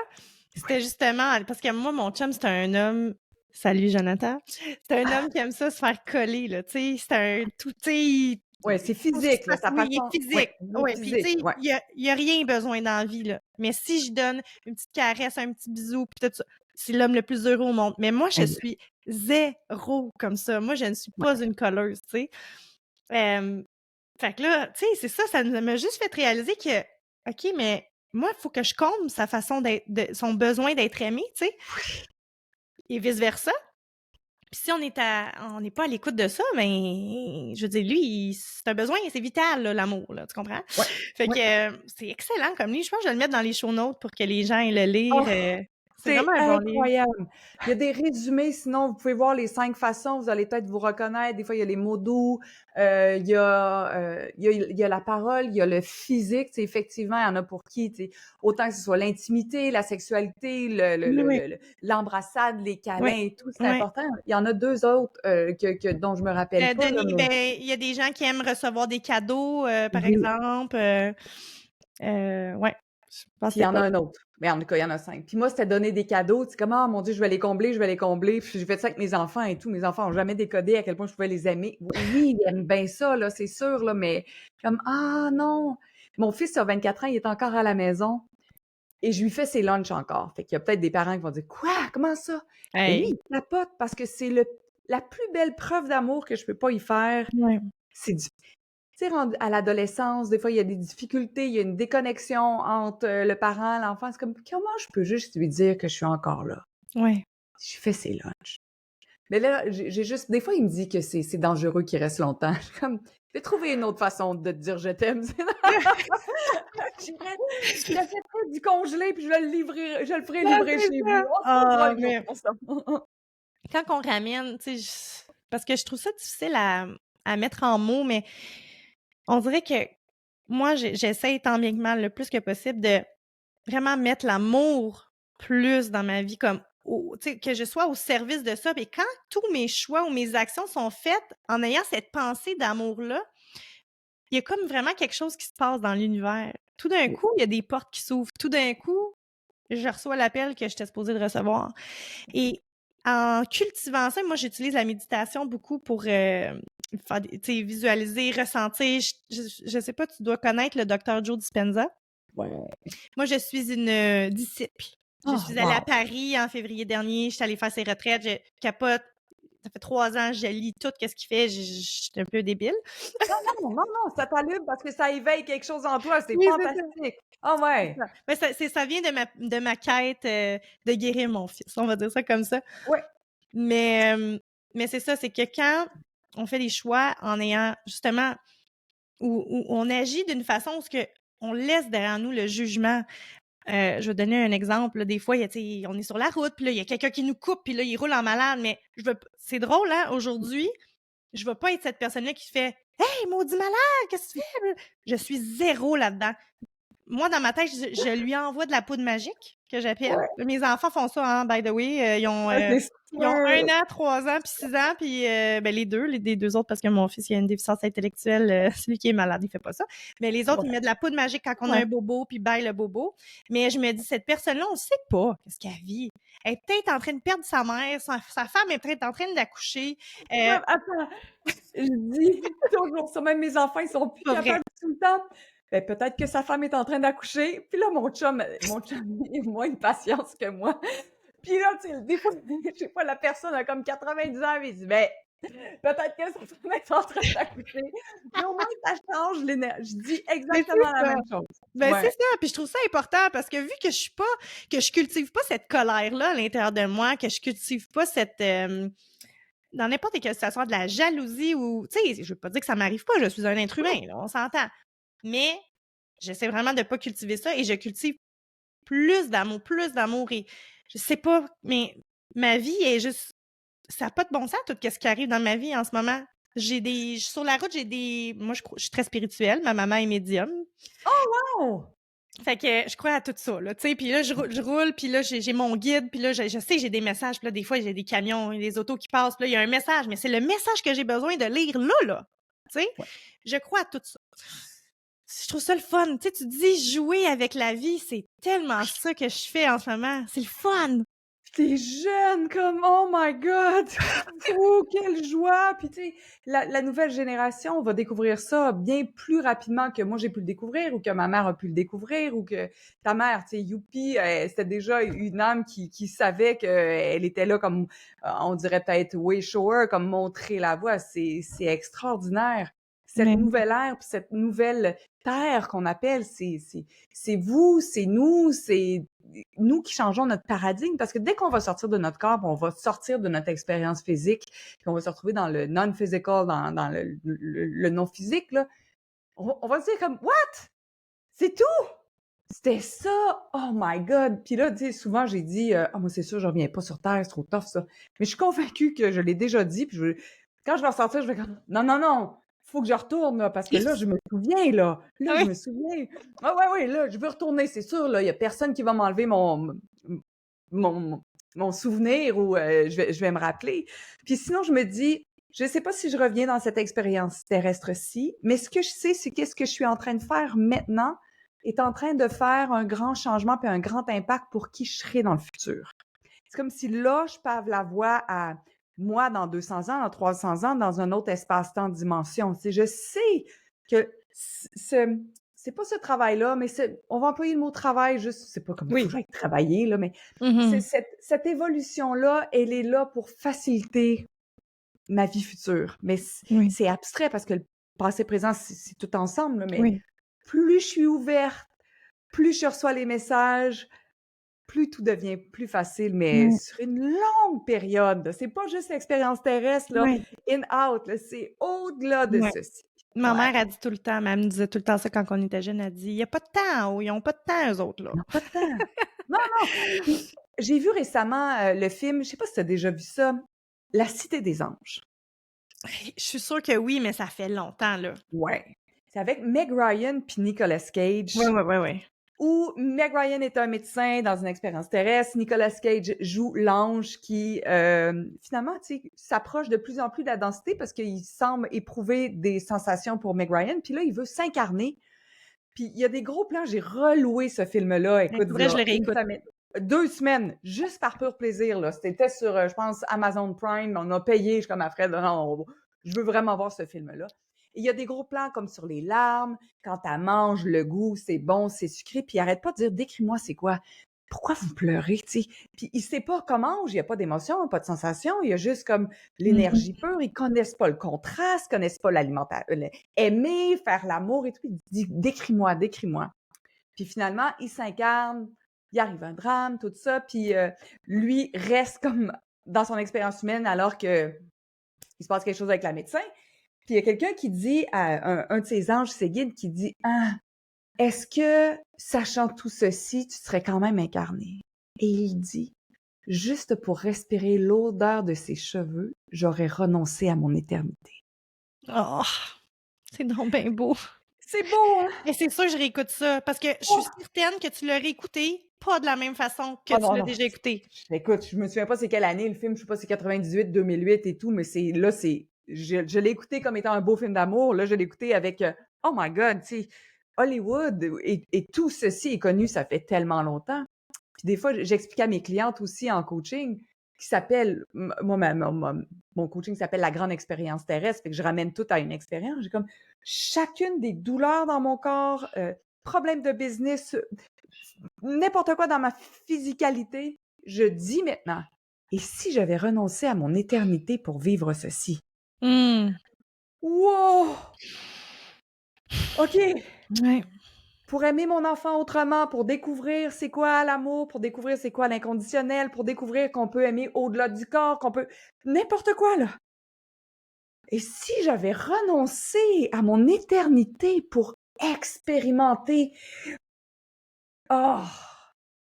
Speaker 1: c'était
Speaker 2: ouais.
Speaker 1: justement parce que moi, mon chum, c'est un homme salut Jonathan. C'est un homme qui aime ça se faire coller, là, tu sais? C'est un tout tu sais,
Speaker 2: Ouais, c'est
Speaker 1: il faut qu'il se
Speaker 2: physique, là,
Speaker 1: fasse
Speaker 2: sa
Speaker 1: oui, il
Speaker 2: façon
Speaker 1: est
Speaker 2: ouais,
Speaker 1: physique.
Speaker 2: il est
Speaker 1: Ouais, puis tu
Speaker 2: physique,
Speaker 1: sais,
Speaker 2: ouais.
Speaker 1: il y a rien besoin dans la vie, là. Mais si je donne une petite caresse, un petit bisou, puis tout ça, c'est l'homme le plus heureux au monde. Mais moi, je
Speaker 2: Exact.
Speaker 1: suis zéro comme ça. Moi, je ne suis pas
Speaker 2: Ouais.
Speaker 1: une colleuse, tu sais? Hem Fait que là, tu sais, c'est ça, ça m'a juste fait réaliser que, OK, mais moi, il faut que je comble sa façon son besoin d'être aimé, tu sais, et vice-versa. Puis si on n'est pas à l'écoute de ça, ben, je veux dire, lui, c'est un besoin, c'est vital, là, l'amour, là, tu comprends?
Speaker 2: Ouais.
Speaker 1: Fait
Speaker 2: Ouais.
Speaker 1: que c'est excellent comme livre. Je pense que je vais le mettre dans les show notes pour que les gens aient le
Speaker 2: Oh!
Speaker 1: lire. C'est
Speaker 2: C'est
Speaker 1: vraiment un bon livre.
Speaker 2: incroyable. Il y a des résumés, sinon vous pouvez voir les 5 façons, vous allez peut-être vous reconnaître. Des fois, il y a les mots doux, il y a la parole, il y a le physique. Tu sais, effectivement, il y en a pour qui, tu sais, autant que ce soit l'intimité, la sexualité,
Speaker 1: Oui, oui.
Speaker 2: l'embrassade, les
Speaker 1: Oui.
Speaker 2: câlins et tout, c'est
Speaker 1: Ouais.
Speaker 2: important. Il y en a 2 autres, dont je me rappelle pas, là,
Speaker 1: Donner
Speaker 2: mais
Speaker 1: ben, il y a des gens qui aiment recevoir des cadeaux, par
Speaker 2: oui.
Speaker 1: exemple, ouais, je pense
Speaker 2: Puis
Speaker 1: que
Speaker 2: il y
Speaker 1: c'est
Speaker 2: en
Speaker 1: pas
Speaker 2: a un autre. Mais en tout cas, il y en a 5. Puis moi, c'était donner des cadeaux. C'est comme, ah mon Dieu, je vais les combler, je vais les combler. Puis j'ai fait ça avec mes enfants et tout. Mes enfants ont jamais décodé à quel point je pouvais les aimer. Oui, ils aiment bien ça, là, c'est sûr, là, mais comme, ah non. Mon fils a 24 ans, il est encore à la maison et je lui fais ses lunchs encore. Fait qu'il y a peut-être des parents qui vont dire, quoi? Comment ça? Et lui,
Speaker 1: hey,
Speaker 2: il capote parce que c'est la plus belle preuve d'amour que je peux pas y faire.
Speaker 1: ouais,
Speaker 2: C'est du tu sais, rendu à l'adolescence, des fois, il y a des difficultés, il y a une déconnexion entre le parent, l'enfant. C'est comme, comment je peux juste lui dire que je suis encore là?
Speaker 1: ouais.
Speaker 2: Je fais ses lunchs. Mais là, j'ai juste, des fois, il me dit que c'est dangereux qu'il reste longtemps. Je suis comme, je vais trouver une autre façon de te dire je t'aime. J'achèterai du congelé puis je le ferai
Speaker 1: Ah,
Speaker 2: livrer
Speaker 1: c'est
Speaker 2: chez
Speaker 1: ça!
Speaker 2: vous. On se trouvera
Speaker 1: Ah,
Speaker 2: une autre
Speaker 1: mais
Speaker 2: façon.
Speaker 1: quand on ramène, tu sais, parce que je trouve ça difficile à mettre en mots, mais on dirait que moi, j'essaie tant bien que mal, le plus que possible, de vraiment mettre l'amour plus dans ma vie, comme tu sais, que je sois au service de ça. Mais quand tous mes choix ou mes actions sont faites en ayant cette pensée d'amour-là, il y a comme vraiment quelque chose qui se passe dans l'univers. Tout d'un coup, il y a des portes qui s'ouvrent. Tout d'un coup, je reçois l'appel que j'étais supposée de recevoir. Et en cultivant ça, moi, j'utilise la méditation beaucoup pour faire des tu sais, visualiser, ressentir. Je sais pas, tu dois connaître le docteur Joe Dispenza?
Speaker 2: Ouais.
Speaker 1: Moi, je suis une, disciple. Je
Speaker 2: Oh,
Speaker 1: suis allée à
Speaker 2: wow!
Speaker 1: Paris en février dernier, je suis allée faire ses retraites, je capote. Ça fait 3 ans, je lis tout qu'est-ce qu'il fait, je suis un peu débile.
Speaker 2: Non, non, non, non, ça t'allume parce que ça éveille quelque chose en toi, c'est
Speaker 1: Oui, c'est ça,
Speaker 2: fantastique! Ah
Speaker 1: c'est
Speaker 2: ouais!
Speaker 1: ça. Mais ça vient de ma quête, de guérir mon fils, on va dire ça comme ça.
Speaker 2: Ouais,
Speaker 1: Mais, mais c'est ça, c'est que quand on fait des choix en ayant justement où on agit d'une façon où ce que on laisse derrière nous le jugement. Je vais donner un exemple, là, des fois, tu sais, on est sur la route, puis là, il y a quelqu'un qui nous coupe, puis là, il roule en malade, mais je veux c'est drôle, hein, aujourd'hui, je veux pas être cette personne-là qui fait: «Hey, maudit malade, qu'est-ce que tu fais?» Je suis zéro là-dedans. Moi, dans ma tête, je lui envoie de la poudre magique, que j'appelle.
Speaker 2: ouais,
Speaker 1: Mes enfants font ça, hein, by the way.
Speaker 2: c'est
Speaker 1: Ils ont 1
Speaker 2: sûr!
Speaker 1: an, 3 ans, puis 6 ans, puis ben, les 2 autres, parce que mon fils, il a une déficience intellectuelle. Celui qui est malade, il fait pas ça. Mais les autres,
Speaker 2: Ouais,
Speaker 1: ils mettent de la poudre magique quand on a
Speaker 2: ouais,
Speaker 1: un bobo, puis bye le bobo. Mais je me dis, cette personne-là, on sait pas qu'est-ce qu'elle vit. Elle est peut-être en train de perdre sa mère, sa femme est peut-être en train d'accoucher.
Speaker 2: ouais, attends, je dis toujours ça, même mes enfants, ils sont plus
Speaker 1: Pas vrai.
Speaker 2: capables tout le temps. Ben, peut-être que sa femme est en train d'accoucher, puis là, mon chum, il a moins de patience que moi. Puis là, tu sais, des fois, je sais pas, la personne a comme 90 ans, puis il dit: «Ben, peut-être que sa femme est en train d'accoucher». Mais au moins, ça change l'énergie. Je dis
Speaker 1: Mais
Speaker 2: exactement
Speaker 1: c'est
Speaker 2: la
Speaker 1: ça.
Speaker 2: même chose.
Speaker 1: Ben, c'est
Speaker 2: Ouais.
Speaker 1: ça, puis je trouve ça important parce que vu que je cultive pas cette colère-là à l'intérieur de moi, que je cultive pas cette, dans n'importe quelle situation, de la jalousie ou tu sais, je veux pas dire que ça m'arrive pas, je suis un être humain, là, on s'entend. Mais j'essaie vraiment de pas cultiver ça et je cultive plus d'amour et je sais pas, mais ma vie est juste ça a pas de bon sens tout ce qui arrive dans ma vie en ce moment. Sur la route, moi je suis très spirituelle, ma maman est médium.
Speaker 2: Oh!
Speaker 1: Fait que je crois à tout ça, là, tu sais, puis là, je roule, puis là, j'ai mon guide, puis là, je sais, j'ai des messages, puis là, des fois, j'ai des camions, des autos qui passent, puis là, il y a un message, mais c'est le message que j'ai besoin de lire là, tu sais?
Speaker 2: Ouais.
Speaker 1: Je crois à tout ça. Je trouve ça le fun, tu sais, tu dis jouer avec la vie, c'est tellement ça que je fais en ce moment, c'est le fun!
Speaker 2: Tu jeune comme oh my God! Oh, quelle joie! Puis tu sais, la nouvelle génération va découvrir ça bien plus rapidement que moi j'ai pu le découvrir ou que ma mère a pu le découvrir ou que ta mère, tu sais, youpi, c'était déjà une âme qui savait qu'elle était là comme, on dirait peut-être way shower, comme montrer la voie. C'est extraordinaire. Cette
Speaker 1: Mais
Speaker 2: nouvelle ère puis cette nouvelle terre qu'on appelle, c'est vous, c'est nous qui changeons notre paradigme parce que dès qu'on va sortir de notre corps, on va sortir de notre expérience physique, puis on va se retrouver dans le non-physical, dans le non-physique, là, on va se dire comme What? C'est tout? C'était ça? Oh my God! Puis là, tu sais, souvent j'ai dit Ah, moi, c'est sûr, je reviens pas sur Terre, c'est trop tough, ça. Mais je suis convaincue que je l'ai déjà dit, puis quand je vais ressortir, je vais comme Non, non, non! Faut que je retourne, là, parce que là, je me souviens, là. Là, je
Speaker 1: oui,
Speaker 2: me souviens. Ah ouais, ouais, là, je veux retourner, c'est sûr, là. Il y a personne qui va m'enlever mon, mon souvenir ou je vais me rappeler. Puis sinon, je me dis, je sais pas si je reviens dans cette expérience terrestre-ci, mais ce que je sais, c'est qu'est-ce que je suis en train de faire maintenant est en train de faire un grand changement puis un grand impact pour qui je serai dans le futur. C'est comme si là, je pave la voie à moi dans 200 ans, dans 300 ans, dans un autre espace-temps, dimension. Tu sais, je sais que c'est pas ce travail-là, mais on va employer le mot travail juste, c'est pas comme il faut que
Speaker 1: oui.
Speaker 2: j'aille travailler, là, mais c'est
Speaker 1: Mhm.
Speaker 2: cette évolution-là, elle est là pour faciliter ma vie future. Mais
Speaker 1: Oui,
Speaker 2: c'est abstrait parce que le passé présent, c'est tout ensemble, là, mais
Speaker 1: oui,
Speaker 2: plus je suis ouverte, plus je reçois les messages, plus tout devient plus facile, mais
Speaker 1: oui,
Speaker 2: sur une longue période. C'est pas juste l'expérience terrestre, là,
Speaker 1: oui,
Speaker 2: in-out, là, c'est au-delà de
Speaker 1: oui.
Speaker 2: ceci.
Speaker 1: Ma
Speaker 2: Ouais.
Speaker 1: mère a dit tout le temps, mais elle me disait tout le temps ça quand on était jeunes, elle dit: «Il y a pas de temps, ils ont pas de temps eux autres, là».
Speaker 2: Ils n'ont pas de temps. Non, non. Puis j'ai vu récemment, le film, je sais pas si tu as déjà vu ça, La Cité des anges.
Speaker 1: Je suis sûre que oui, mais ça fait longtemps, là.
Speaker 2: Ouais. C'est avec Meg Ryan puis Nicolas
Speaker 1: Ouais,
Speaker 2: Cage,
Speaker 1: ouais, ouais, ouais.
Speaker 2: où Meg Ryan est un médecin dans une expérience terrestre. Nicolas Cage joue l'ange qui, finalement, tu sais, s'approche de plus en plus de la densité parce qu'il semble éprouver des sensations pour Meg Ryan. Puis là, il veut s'incarner. Puis il y a des gros plans. J'ai reloué ce film-là,
Speaker 1: Il
Speaker 2: écoute,
Speaker 1: faudrait que je
Speaker 2: v'là
Speaker 1: le
Speaker 2: une
Speaker 1: réécoute.
Speaker 2: semaine, 2 semaines, juste par pur plaisir, là. C'était sur, je pense, Amazon Prime. On a payé, je suis comme à Fred, non, Je veux vraiment voir ce film-là. Et il y a des gros plans comme sur les larmes, quand elle mange, le goût, c'est bon, c'est sucré, puis il arrête pas de dire: «Décris-moi c'est quoi? Pourquoi vous pleurez?» Tu sais? Puis il sait pas comment, il y a pas d'émotion, pas de sensation, il y a juste comme
Speaker 1: Mmh.
Speaker 2: l'énergie pure. Ils connaissent pas le contraste, connaissent pas aimer, faire l'amour et tout. Il dit: «Décris-moi, décris-moi». Puis finalement, il s'incarne, il arrive un drame, tout ça, puis lui reste comme dans son expérience humaine alors que il se passe quelque chose avec la médecin. Puis il y a quelqu'un qui dit à un de ses anges, ses guides, qui dit: «Ah, est-ce que, sachant tout ceci, tu serais quand même incarné?» Et il dit: «Juste pour respirer l'odeur de ses cheveux, j'aurais renoncé à mon éternité».
Speaker 1: Oh! C'est donc bien beau.
Speaker 2: C'est beau, hein?
Speaker 1: Mais c'est sûr, je réécoute ça parce que je suis
Speaker 2: Oh!
Speaker 1: certaine que tu l'as réécouté pas de la même façon que
Speaker 2: Ah
Speaker 1: tu
Speaker 2: non,
Speaker 1: l'as
Speaker 2: non,
Speaker 1: déjà écouté.
Speaker 2: écoute, je me souviens pas c'est quelle année le film, je sais pas si c'est 98, 2008 et tout, mais c'est je l'ai écouté comme étant un beau film d'amour. Là, je l'ai écouté avec, oh my God, tu sais, Hollywood et tout ceci est connu, ça fait tellement longtemps. Puis des fois, j'explique à mes clientes aussi en coaching qui s'appelle moi mon coaching s'appelle la grande expérience terrestre, fait que je ramène tout à une expérience. J'ai comme chacune des douleurs dans mon corps, problèmes de business, n'importe quoi dans ma physicalité, je dis maintenant: «Et si j'avais renoncé à mon éternité pour vivre ceci?»
Speaker 1: Mmh.
Speaker 2: Wow! OK.
Speaker 1: Ouais.
Speaker 2: Pour aimer mon enfant autrement, pour découvrir c'est quoi l'amour, pour découvrir c'est quoi l'inconditionnel, pour découvrir qu'on peut aimer au-delà du corps, qu'on peut n'importe quoi, là. Et si j'avais renoncé à mon éternité pour expérimenter, oh,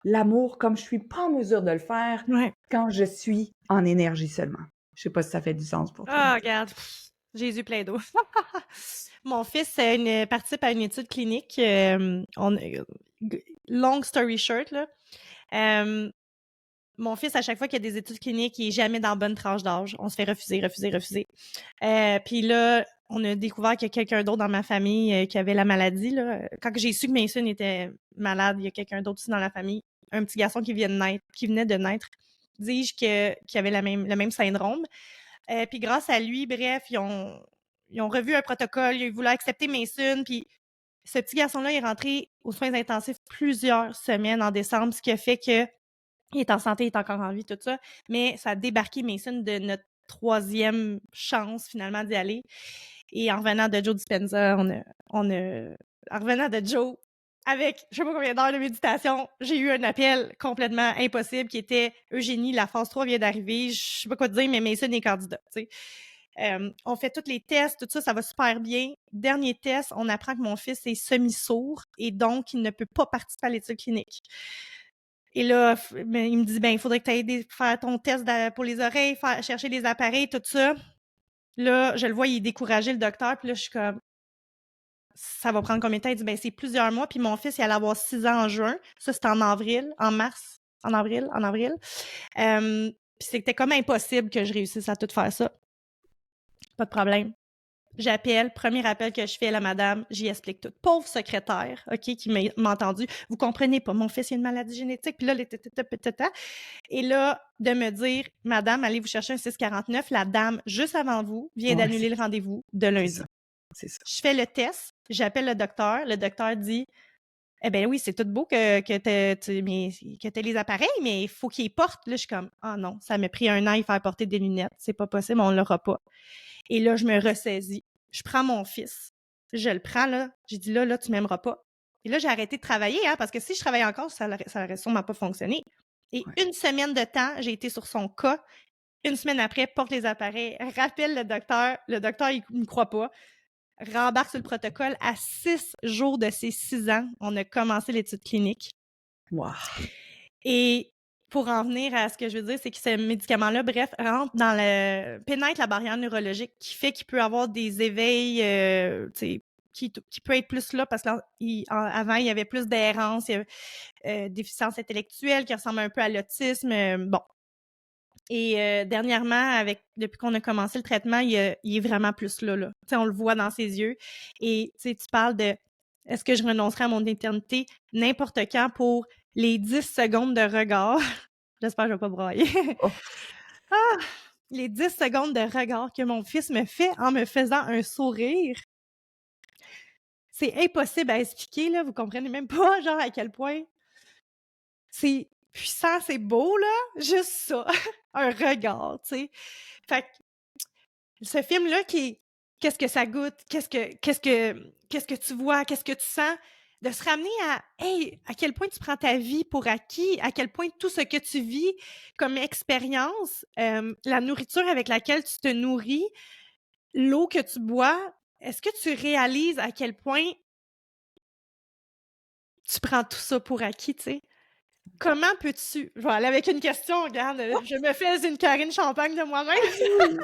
Speaker 2: l'amour comme je suis pas en mesure de le faire
Speaker 1: Ouais.
Speaker 2: quand je suis en énergie seulement. Je sais pas si ça fait du sens pour toi.
Speaker 1: Ah regarde, Jésus plein d'eau. Mon fils, participe à une étude clinique, long story short là, hem, mon fils, à chaque fois qu'il y a des études cliniques, il est jamais dans la bonne tranche d'âge. On se fait refuser, refuser, refuser. Puis là, on a découvert qu'il y a quelqu'un d'autre dans ma famille, qui avait la maladie, là. Quand j'ai su que Mason était malade, il y a quelqu'un d'autre aussi dans la famille, un petit garçon qui venait de naître, dis-je qu'il avait le même syndrome. Puis grâce à lui, bref, ils ont revu un protocole, ils voulaient accepter Mason, puis ce petit garçon-là est rentré aux soins intensifs plusieurs semaines en décembre, ce qui a fait que il est en santé, il est encore en vie, tout ça, mais ça a débarqué Mason de notre troisième chance finalement d'y aller. Et en revenant de Joe Dispenza, en revenant de Joe, avec je sais pas combien d'heures de méditation, j'ai eu un appel complètement impossible qui était Eugénie, la phase 3 vient d'arriver, je sais pas quoi te dire, mais Mason est candidat, tu sais. On fait tous les tests, tout ça, ça va super bien. Dernier test, on apprend que mon fils est semi-sourd et donc il ne peut pas participer à l'étude clinique. Et là, ben, il me dit, ben, il faudrait que tu ailles faire ton test pour les oreilles, chercher les appareils, tout ça. Là, je le vois, il est découragé, le docteur. Puis là, je suis comme, ça va prendre combien de temps? Il dit, ben, c'est plusieurs mois. Puis mon fils, il allait avoir 6 ans en juin. Ça, c'était en avril, en mars, en avril. Puis c'était comme impossible que je réussisse à tout faire ça. Pas de problème. J'appelle, premier appel que je fais à la madame, j'y explique tout. Pauvre secrétaire, OK, qui m'a entendu. Vous comprenez pas, mon fils, il a une maladie génétique, puis là, et là, de me dire, madame, allez vous chercher un 649, la dame, juste avant vous, vient
Speaker 2: Ouais,
Speaker 1: d'annuler le rendez-vous de
Speaker 2: c'est
Speaker 1: lundi.
Speaker 2: ça, c'est ça.
Speaker 1: Je fais le test, j'appelle le docteur dit, eh ben oui, c'est tout beau que t'aies les appareils, mais il faut qu'ils portent. Là, je suis comme, ah non, ça m'a pris un an à faire porter des lunettes, c'est pas possible, on l'aura pas. Et là, je me ressaisis. Je prends mon fils. Je le prends, là. J'ai dit, là, tu m'aimeras pas. Et là, j'ai arrêté de travailler, hein, parce que si je travaillais encore, ça aurait sûrement pas fonctionné. Et
Speaker 2: Ouais.
Speaker 1: une semaine de temps, j'ai été sur son cas. Une semaine après, porte les appareils, rappelle le docteur. Le docteur, il me croit pas. Rembarque sur le protocole. À 6 jours de ses 6 ans, on a commencé l'étude clinique.
Speaker 2: Waouh!
Speaker 1: Et pour en venir à ce que je veux dire, c'est que ce médicament-là, bref, pénètre la barrière neurologique qui fait qu'il peut avoir des éveils, tu sais, qui peut être plus là parce qu'avant, il y avait plus d'errance, il y avait déficience intellectuelle qui ressemble un peu à l'autisme. Bon. Et dernièrement, depuis qu'on a commencé le traitement, il est vraiment plus là. Tu sais, on le voit dans ses yeux. Et tu sais, tu parles de est-ce que je renoncerai à mon éternité n'importe quand pour les 10 secondes de regard. J'espère que je vais pas brailler.
Speaker 2: Oh,
Speaker 1: Ah! les 10 secondes de regard que mon fils me fait en me faisant un sourire, c'est impossible à expliquer, là. Vous comprenez même pas, genre, à quel point c'est puissant, c'est beau, là. Juste ça, un regard, tu sais. Fait que ce film-là qu'est-ce que ça goûte? Qu'est-ce que tu vois? Qu'est-ce que tu sens? De se ramener à, hey, à quel point tu prends ta vie pour acquis, à quel point tout ce que tu vis comme expérience, la nourriture avec laquelle tu te nourris, l'eau que tu bois, est-ce que tu réalises à quel point tu prends tout ça pour acquis, tu sais? Comment peux-tu... Je vais aller avec une question, regarde, je me fais une Karine Champagne de moi-même.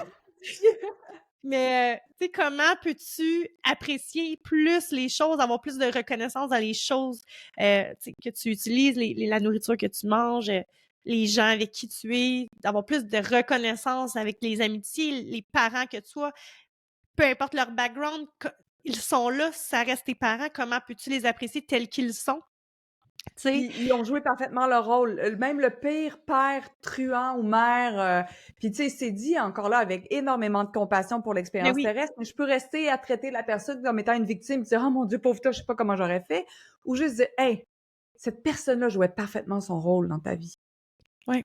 Speaker 1: Mais, tu sais, comment peux-tu apprécier plus les choses, avoir plus de reconnaissance dans les choses, tu sais, que tu utilises, la nourriture que tu manges, les gens avec qui tu es, d'avoir plus de reconnaissance avec les amitiés, les parents que tu as, peu importe leur background, ils sont là, ça reste tes parents, comment peux-tu les apprécier tels qu'ils sont, tu sais?
Speaker 2: Puis ils ont joué parfaitement leur rôle. Même le pire père truand ou mère, puis tu sais, c'est dit encore là avec énormément de compassion pour
Speaker 1: Mais
Speaker 2: l'expérience
Speaker 1: oui,
Speaker 2: terrestre, mais je peux rester à traiter la personne comme étant une victime, dire: «Oh mon Dieu, pauvre toi, je sais pas comment j'aurais fait», ou juste dire: «Hey, cette personne-là jouait parfaitement son rôle dans ta vie».
Speaker 1: ouais.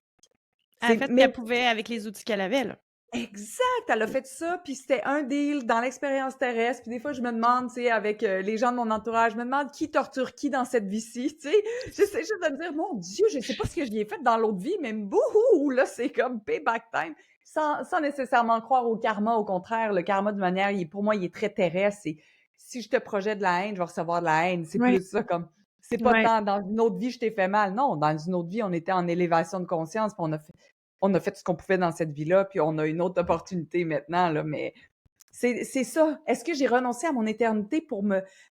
Speaker 1: Elle a
Speaker 2: C'est
Speaker 1: fait ce
Speaker 2: mais
Speaker 1: qu'elle pouvait avec les outils qu'elle avait, là.
Speaker 2: exact! Elle a fait ça, puis c'était un deal dans l'expérience terrestre, puis des fois, je me demande, tu sais, avec, les gens de mon entourage, je me demande qui torture qui dans cette vie-ci, tu sais? J'essaie juste de me dire: «Mon Dieu, je sais pas ce que j'y ai fait dans l'autre vie, mais bouhou! Là, c'est comme payback time». Sans nécessairement croire au karma, au contraire, le karma de manière pour moi, il est très terrestre. C'est si je te projette de la haine, je vais recevoir de la haine. C'est
Speaker 1: Ouais,
Speaker 2: plus ça, comme c'est pas
Speaker 1: ouais.
Speaker 2: tant dans une autre vie, je t'ai fait mal. Non, dans une autre vie, on était en élévation de conscience, puis on a fait ce qu'on pouvait dans cette vie-là, puis on a une autre opportunité maintenant, là, mais c'est ça. Est-ce que j'ai renoncé à mon éternité pour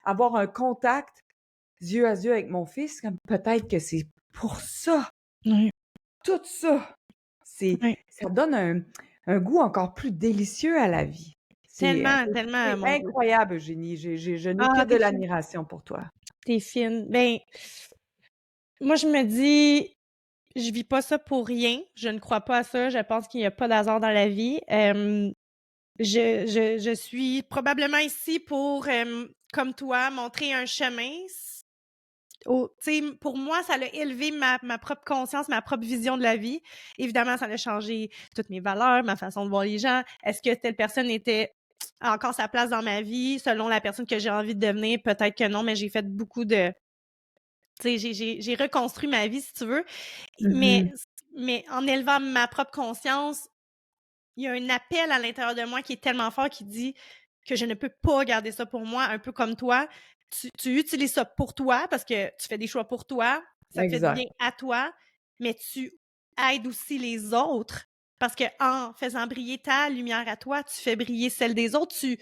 Speaker 2: avoir un contact yeux à yeux avec mon fils? Comme peut-être que c'est pour ça,
Speaker 1: Ouais,
Speaker 2: tout ça.
Speaker 1: ouais.
Speaker 2: Ça donne un goût encore plus délicieux à la vie.
Speaker 1: Tellement, tellement,
Speaker 2: C'est
Speaker 1: mon Dieu.
Speaker 2: incroyable, Eugénie. Je n'ai que
Speaker 1: Ah,
Speaker 2: de
Speaker 1: tu fine,
Speaker 2: l'admiration pour toi.
Speaker 1: tu fine. Ben, moi, je me dis, je vis pas ça pour rien. Je ne crois pas à ça. Je pense qu'il y a pas d'hasard dans la vie. Je suis probablement ici pour, comme toi, montrer un chemin. Tu sais, pour moi, ça a élevé ma propre conscience, ma propre vision de la vie. Évidemment, ça a changé toutes mes valeurs, ma façon de voir les gens. Est-ce que telle personne a encore sa place dans ma vie selon la personne que j'ai envie de devenir? Peut-être que non, mais j'ai fait beaucoup de... Tu sais, j'ai reconstruit ma vie, si tu veux. Mais,
Speaker 2: Mhm.
Speaker 1: mais en élevant ma propre conscience, il y a un appel à l'intérieur de moi qui est tellement fort qui dit que je ne peux pas garder ça pour moi, un peu comme toi. Tu utilises ça pour toi parce que tu fais des choix pour toi, ça te fait du bien
Speaker 2: Exact.
Speaker 1: à toi, mais tu aides aussi les autres parce que en faisant briller ta lumière à toi, tu fais briller celle des autres, tu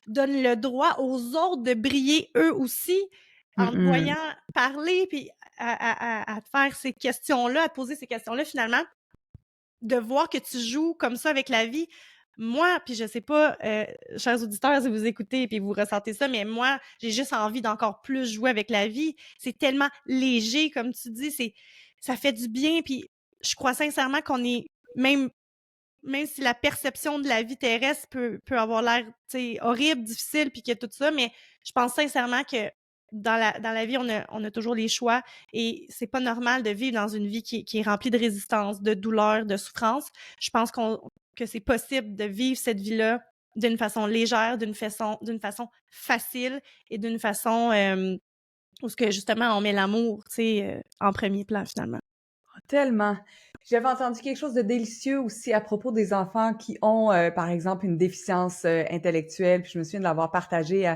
Speaker 1: donnes le droit aux autres de briller eux aussi en te
Speaker 2: Mhm.
Speaker 1: voyant parler puis à te faire ces questions-là, à te poser ces questions-là finalement de voir que tu joues comme ça avec la vie. Moi, puis je sais pas, chers auditeurs, si vous écoutez puis vous ressentez ça, mais moi, j'ai juste envie d'encore plus jouer avec la vie. C'est tellement léger, comme tu dis, ça fait du bien. Puis je crois sincèrement qu'on est même si la perception de la vie terrestre peut avoir l'air, tu sais, horrible, difficile, puis que tout ça, mais je pense sincèrement que dans la vie, on a toujours les choix et c'est pas normal de vivre dans une vie qui est remplie de résistance, de douleur, de souffrance. Je pense que c'est possible de vivre cette vie-là d'une façon légère, d'une façon facile et d'une façon où ce que justement on met l'amour, tu sais, en premier plan finalement.
Speaker 2: Tellement. J'avais entendu quelque chose de délicieux aussi à propos des enfants qui ont, par exemple, une déficience, intellectuelle, puis je me souviens de l'avoir partagé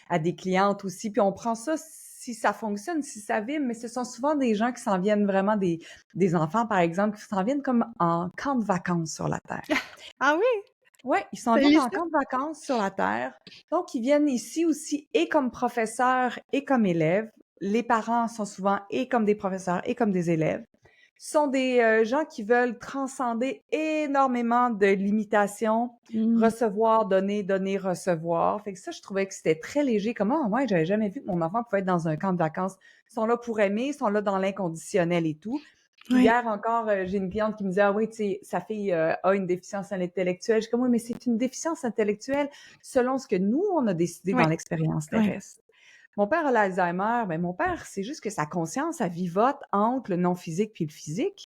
Speaker 2: à des clientes aussi, puis on prend ça si ça fonctionne, si ça vibre, mais ce sont souvent des gens qui s'en viennent vraiment des enfants, par exemple, qui s'en viennent comme en camp de vacances sur la terre.
Speaker 1: Ah oui?
Speaker 2: Ouais, ils s'en
Speaker 1: C'est
Speaker 2: viennent en
Speaker 1: délicieux.
Speaker 2: camp de vacances sur la terre, donc ils viennent ici aussi et comme professeurs et comme élèves. Les parents sont souvent et comme des professeurs et comme des élèves. Ce sont des, gens qui veulent transcender énormément de limitations,
Speaker 1: Mmh.
Speaker 2: recevoir, donner, donner, recevoir. Fait que ça, je trouvais que c'était très léger. Comment, ouais, j'avais jamais vu que mon enfant pouvait être dans un camp de vacances. Ils sont là pour aimer, ils sont là dans l'inconditionnel et tout. Puis
Speaker 1: Oui.
Speaker 2: hier encore, j'ai une cliente qui me disait: «Ah oui, tu sais, sa fille, a une déficience intellectuelle». Je suis comme: «Oui, mais c'est une déficience intellectuelle selon ce que nous, on a décidé
Speaker 1: Oui.
Speaker 2: dans l'expérience
Speaker 1: Oui.
Speaker 2: terrestre». Mon père a l'Alzheimer, ben mon père, c'est juste que sa conscience, elle vivote entre le non physique puis le physique.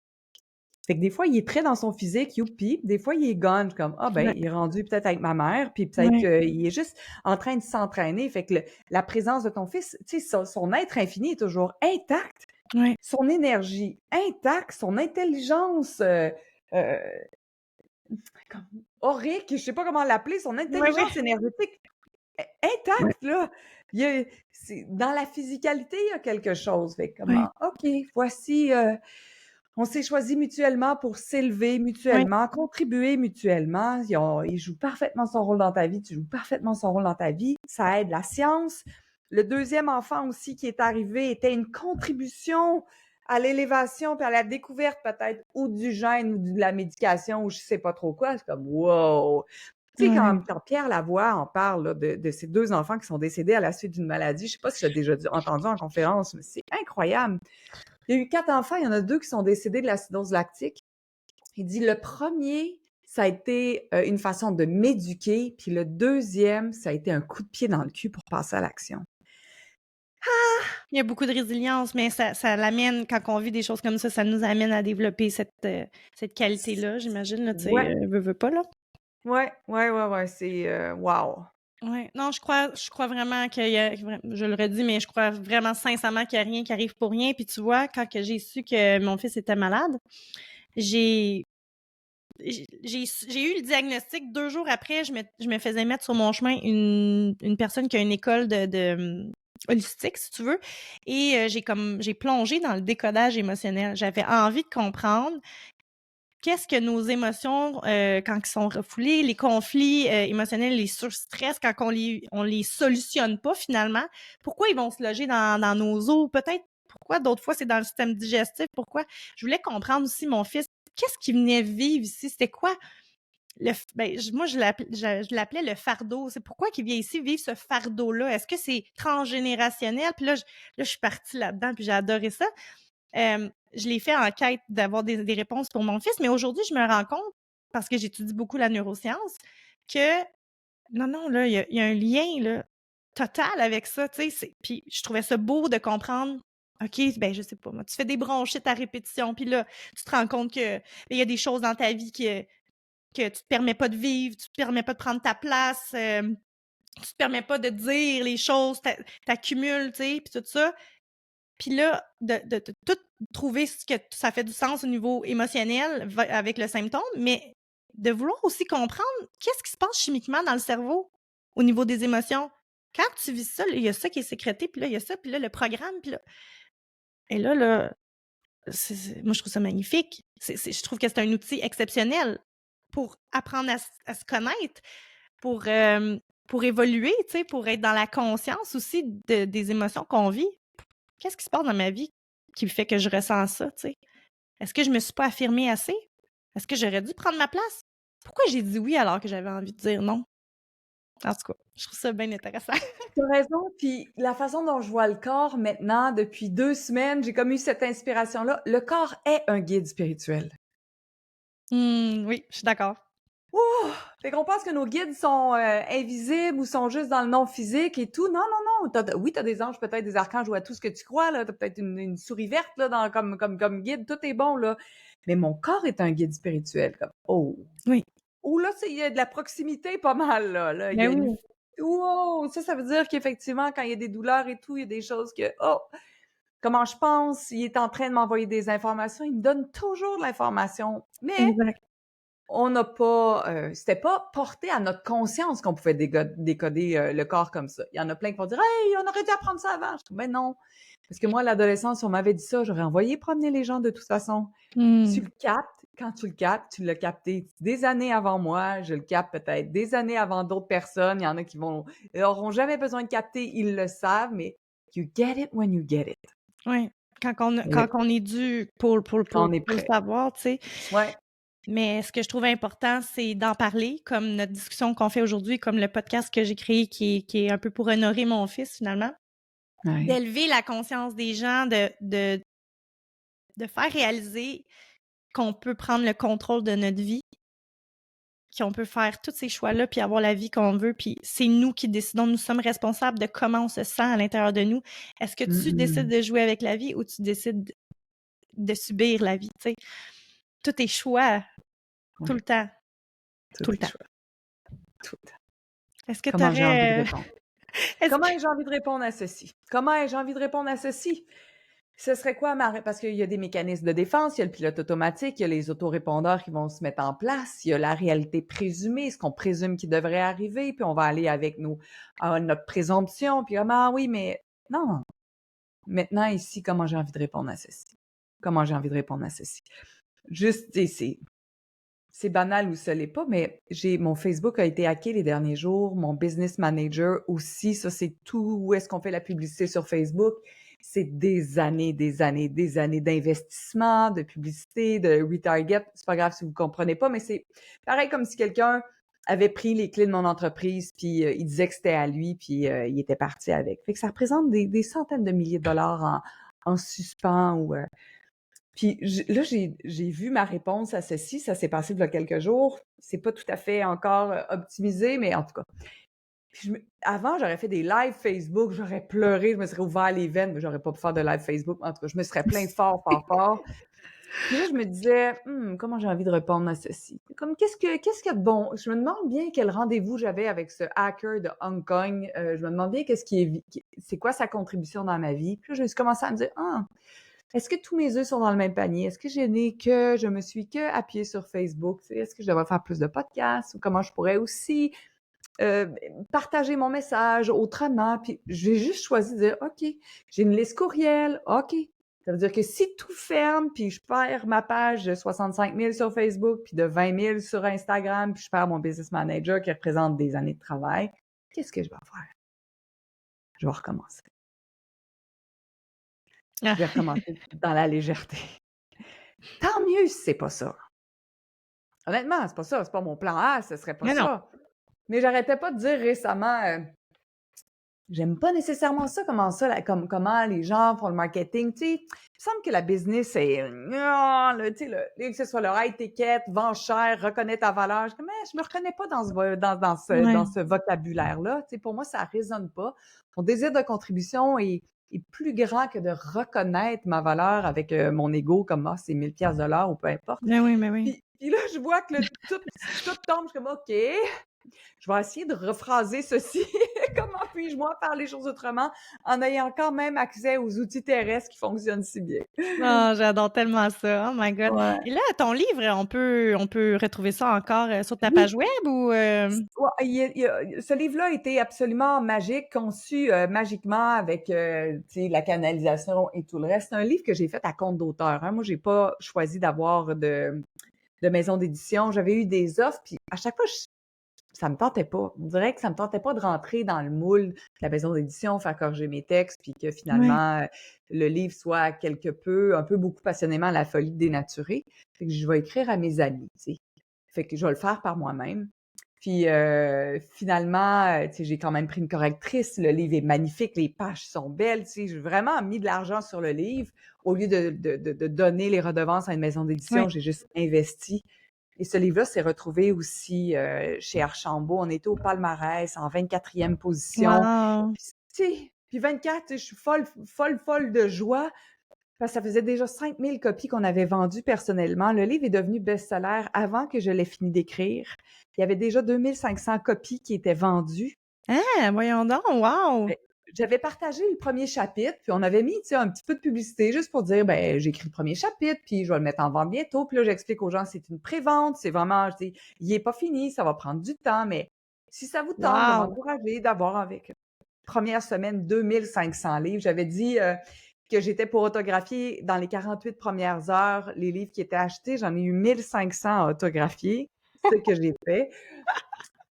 Speaker 2: Fait que des fois, il est très dans son physique, youpi, des fois, il est gone, comme: «Ah ben,
Speaker 1: Ouais.
Speaker 2: il est rendu peut-être avec ma mère, puis peut-être
Speaker 1: Ouais.
Speaker 2: qu'il est juste en train de s'entraîner». Fait que la présence de ton fils, tu sais, son être infini est toujours intact,
Speaker 1: Ouais.
Speaker 2: son énergie intacte, son intelligence, heu, comme aurique, je sais pas comment l'appeler, son
Speaker 1: Ouais, ouais.
Speaker 2: intelligence énergétique
Speaker 1: Ouais.
Speaker 2: intacte, là. Il y a c'est dans la physicalité, il y a quelque chose. Fait que
Speaker 1: Ouais.
Speaker 2: comment OK, voici, on s'est choisis mutuellement pour s'élever
Speaker 1: Ouais.
Speaker 2: mutuellement, contribuer mutuellement. Il joue parfaitement son rôle dans ta vie, tu joues parfaitement son rôle dans ta vie. Ça aide la science. Le deuxième enfant aussi qui est arrivé était une contribution à l'élévation puis à la découverte peut-être ou du gène ou de la médication ou je sais pas trop quoi. C'est comme wow! Tu sais,
Speaker 1: Ouais.
Speaker 2: quand Pierre Lavoie en parle là, de ces deux enfants qui sont décédés à la suite d'une maladie, je sais pas si tu as déjà entendu en conférence, mais c'est incroyable. Il y a eu 4 enfants, il y en a 2 qui sont décédés de l'acidose lactique. Il dit le premier, ça a été une façon de m'éduquer, puis le deuxième, ça a été un coup de pied dans le cul pour passer à l'action.
Speaker 1: Il y a beaucoup de résilience, mais ça l'amène quand on vit des choses comme ça nous amène à développer cette qualité-là, j'imagine, là, tu sais,
Speaker 2: Ouais,
Speaker 1: veux pas, là.
Speaker 2: ouais, c'est wow.
Speaker 1: Ouais. Non, je crois vraiment qu'il y a je le redis, mais je crois vraiment sincèrement qu'il y a rien qui arrive pour rien. Puis tu vois, quand que j'ai su que mon fils était malade, j'ai j'ai eu le diagnostic 2 jours après, je me faisais mettre sur mon chemin une personne qui a une école holistique, si tu veux, et j'ai plongé dans le décodage émotionnel. J'avais envie de comprendre qu'est-ce que nos émotions, quand ils sont refoulés, les conflits, émotionnels, les surstress, quand on les solutionne pas finalement, pourquoi ils vont se loger dans nos os? Peut-être pourquoi d'autres fois c'est dans le système digestif? Pourquoi? Je voulais comprendre aussi mon fils, qu'est-ce qu'il venait vivre ici? C'était quoi moi je l'appelais le fardeau. C'est pourquoi qu'il vient ici vivre ce fardeau-là? Est-ce que c'est transgénérationnel? Puis là je suis partie là-dedans, puis j'ai adoré ça. Je l'ai fait en quête d'avoir des réponses pour mon fils, mais aujourd'hui, je me rends compte, parce que j'étudie beaucoup la neuroscience, que non, non, là, il y a un lien là, total avec ça, tu sais. Puis je trouvais ça beau de comprendre. OK, ben je sais pas, moi, tu fais des bronchites à répétition, puis là, tu te rends compte que il y a des choses dans ta vie que tu te permets pas de vivre, tu te permets pas de prendre ta place, tu te permets pas de dire les choses, t'accumules, tu sais, puis tout ça. Puis là, de tout trouver ce que ça fait du sens au niveau émotionnel avec le symptôme, mais de vouloir aussi comprendre qu'est-ce qui se passe chimiquement dans le cerveau au niveau des émotions. Quand tu vis ça, il y a ça qui est sécrété, puis là, il y a ça, puis là, le programme, puis là. Et là, moi, je trouve ça magnifique. Je trouve que c'est un outil exceptionnel pour apprendre à se connaître, pour, pour évoluer, tu sais, pour être dans la conscience aussi des émotions qu'on vit. Qu'est-ce qui se passe dans ma vie qui fait que je ressens ça, tu sais? Est-ce que je me suis pas affirmée assez? Est-ce que j'aurais dû prendre ma place? Pourquoi j'ai dit oui alors que j'avais envie de dire non? En tout cas, je trouve ça bien intéressant.
Speaker 2: Tu as raison, puis la façon dont je vois le corps maintenant, depuis 2 semaines, j'ai comme eu cette inspiration-là. Le corps est un guide spirituel.
Speaker 1: Oui, je suis d'accord.
Speaker 2: Ouh! Fait qu'on pense que nos guides sont invisibles ou sont juste dans le non physique et tout. Non, non, non. Oui, t'as des anges, peut-être des archanges ou à tout ce que tu crois, là. T'as peut-être une souris verte, là, comme guide. Tout est bon, là. Mais mon corps est un guide spirituel. Comme, oh.
Speaker 1: Oui.
Speaker 2: Oh, là, il y a de la proximité pas mal, là. Il y
Speaker 1: Ben
Speaker 2: a une.
Speaker 1: oui.
Speaker 2: Wow! Ça veut dire qu'effectivement, quand il y a des douleurs et tout, il y a des choses que, oh, comment je pense, il est en train de m'envoyer des informations. Il me donne toujours de l'information. Mais
Speaker 1: Exact.
Speaker 2: on n'a pas, c'était pas porté à notre conscience qu'on pouvait décoder le corps comme ça. Il y en a plein qui vont dire: «Hey, on aurait dû apprendre ça avant». Je dis: «Ben non». Parce que moi, à l'adolescence, si on m'avait dit ça, j'aurais envoyé promener les gens de toute façon. Tu
Speaker 1: Mmh.
Speaker 2: le captes, quand tu le captes, tu l'as capté des années avant moi, je le capte peut-être des années avant d'autres personnes. Il y en a qui auront jamais besoin de capter, ils le savent, mais you get it when you get it.
Speaker 1: Oui. Quand
Speaker 2: Et
Speaker 1: on est dû pour
Speaker 2: quand on est
Speaker 1: le
Speaker 2: prêt.
Speaker 1: savoir, tu sais.
Speaker 2: Ouais.
Speaker 1: Mais ce que je trouve important, c'est d'en parler, comme notre discussion qu'on fait aujourd'hui, comme le podcast que j'ai créé qui est un peu pour honorer mon fils finalement.
Speaker 2: Ouais.
Speaker 1: D'élever la conscience des gens, de de faire réaliser qu'on peut prendre le contrôle de notre vie, qu'on peut faire tous ces choix-là, puis avoir la vie qu'on veut, puis c'est nous qui décidons, nous sommes responsables de comment on se sent à l'intérieur de nous. Est-ce que tu décides
Speaker 2: Mm-mm.
Speaker 1: de jouer avec la vie ou tu décides de subir la vie, tu sais? Tout est choix, tout le
Speaker 2: Ouais,
Speaker 1: temps,
Speaker 2: tout
Speaker 1: tout le
Speaker 2: est
Speaker 1: temps.
Speaker 2: chouette, tout le temps.
Speaker 1: Est-ce que tu
Speaker 2: Comment j'ai envie de
Speaker 1: aurais,
Speaker 2: répondre?
Speaker 1: est-ce
Speaker 2: Comment
Speaker 1: que
Speaker 2: ai-je envie de répondre à ceci? Comment ai-je envie de répondre à ceci? Ce serait quoi parce qu'il y a des mécanismes de défense, il y a le pilote automatique, il y a les autorépondeurs qui vont se mettre en place, il y a la réalité présumée, ce qu'on présume qui devrait arriver, puis on va aller avec notre présomption, puis ah oui, mais non. Maintenant, ici, comment j'ai envie de répondre à ceci? Comment j'ai envie de répondre à ceci? Juste, tu sais, c'est banal ou ce l'est pas, mais mon Facebook a été hacké les derniers jours, mon business manager aussi, ça c'est tout où est-ce qu'on fait la publicité sur Facebook. C'est des années, des années, des années d'investissement, de publicité, de retarget. C'est pas grave si vous comprenez pas, mais c'est pareil comme si quelqu'un avait pris les clés de mon entreprise, puis il disait que c'était à lui, puis il était parti avec. Fait que ça représente des centaines de milliers de dollars en suspens ou puis là, j'ai vu ma réponse à ceci, ça s'est passé il y a quelques jours. C'est pas tout à fait encore optimisé, mais en tout cas. Puis avant, j'aurais fait des lives Facebook, j'aurais pleuré, je me serais ouvert les veines, mais j'aurais pas pu faire de live Facebook. En tout cas, je me serais plaint fort, fort, fort. Puis là, je me disais, comment j'ai envie de répondre à ceci? Comme, qu'est-ce qu'il y a de bon? Je me demande bien quel rendez-vous j'avais avec ce hacker de Hong Kong. Je me demande bien c'est quoi sa contribution dans ma vie. Puis là, j'ai commencé à me dire, est-ce que tous mes œufs sont dans le même panier? Est-ce que je me suis que appuyée sur Facebook? Est-ce que je devrais faire plus de podcasts? Ou comment je pourrais aussi partager mon message autrement? Puis j'ai juste choisi de dire, OK, j'ai une liste courriel, OK. Ça veut dire que si tout ferme, puis je perds ma page de 65 000 sur Facebook, puis de 20 000 sur Instagram, puis je perds mon business manager qui représente des années de travail, qu'est-ce que je vais faire? Je vais recommencer. Je vais recommencer dans la légèreté. Tant mieux si c'est pas ça. Honnêtement, c'est pas ça, c'est pas mon plan A, ce serait pas
Speaker 1: Mais non.
Speaker 2: ça. Mais j'arrêtais pas de dire récemment, j'aime pas nécessairement ça, comment les gens font le marketing, tu sais. Il me semble que la business, c'est, tu sais, que ce soit leur étiquette, vend cher, reconnais ta valeur. Je me reconnais pas
Speaker 1: Ouais.
Speaker 2: dans ce vocabulaire-là. Tu sais, pour moi, ça résonne pas. Mon désir de contribution est plus grand que de reconnaître ma valeur avec mon ego, comme, c'est 1000 pièces de l'heure ou peu importe.
Speaker 1: Mais oui.
Speaker 2: Puis là, je vois que tout tombe, je suis comme, OK, je vais essayer de rephraser ceci. Comment puis-je, moi, faire les choses autrement en ayant quand même accès aux outils terrestres qui fonctionnent si bien?
Speaker 1: Oh, j'adore tellement ça. Oh my God.
Speaker 2: Ouais.
Speaker 1: Et là, ton livre, on peut retrouver ça encore sur ta
Speaker 2: Oui,
Speaker 1: page web ou
Speaker 2: ouais, ce livre-là a été absolument magique, conçu magiquement avec tu sais, la canalisation et tout le reste. C'est un livre que j'ai fait à compte d'auteur. Hein. Moi, j'ai pas choisi d'avoir de maison d'édition. J'avais eu des offres, puis à chaque fois, ça me tentait pas. On dirait que ça me tentait pas de rentrer dans le moule de la maison d'édition, faire corriger mes textes, puis que
Speaker 1: Ouais.
Speaker 2: finalement, le livre soit un peu beaucoup passionnément la folie dénaturée. Fait que je vais écrire à mes amis, tu sais. Fait que je vais le faire par moi-même. Puis finalement, tu sais, j'ai quand même pris une correctrice. Le livre est magnifique, les pages sont belles, tu sais. J'ai vraiment mis de l'argent sur le livre. Au lieu de donner les redevances à une maison d'édition,
Speaker 1: Oui.
Speaker 2: j'ai juste investi. Et ce livre-là s'est retrouvé aussi chez Archambault. On était au palmarès en 24e position.
Speaker 1: Wow.
Speaker 2: Puis, tu sais, puis 24, tu sais, je suis folle, folle, folle de joie parce que ça faisait déjà 5000 copies qu'on avait vendues personnellement. Le livre est devenu best-seller avant que je l'ai fini d'écrire. Il y avait déjà 2500 copies qui étaient vendues.
Speaker 1: Ah, voyons donc, wow!
Speaker 2: Ben, j'avais partagé le premier chapitre, puis on avait mis, tu sais, un petit peu de publicité juste pour dire, ben, j'ai écrit le premier chapitre, puis je vais le mettre en vente bientôt. Puis là, j'explique aux gens, c'est une pré-vente, c'est vraiment, je dis, il est pas fini, ça va prendre du temps, mais si ça vous tente de
Speaker 1: Wow!
Speaker 2: m'encourager, d'avoir avec première semaine 2500 livres, j'avais dit que j'étais pour autographier dans les 48 premières heures les livres qui étaient achetés. J'en ai eu 1500 à autographier, ce que j'ai fait.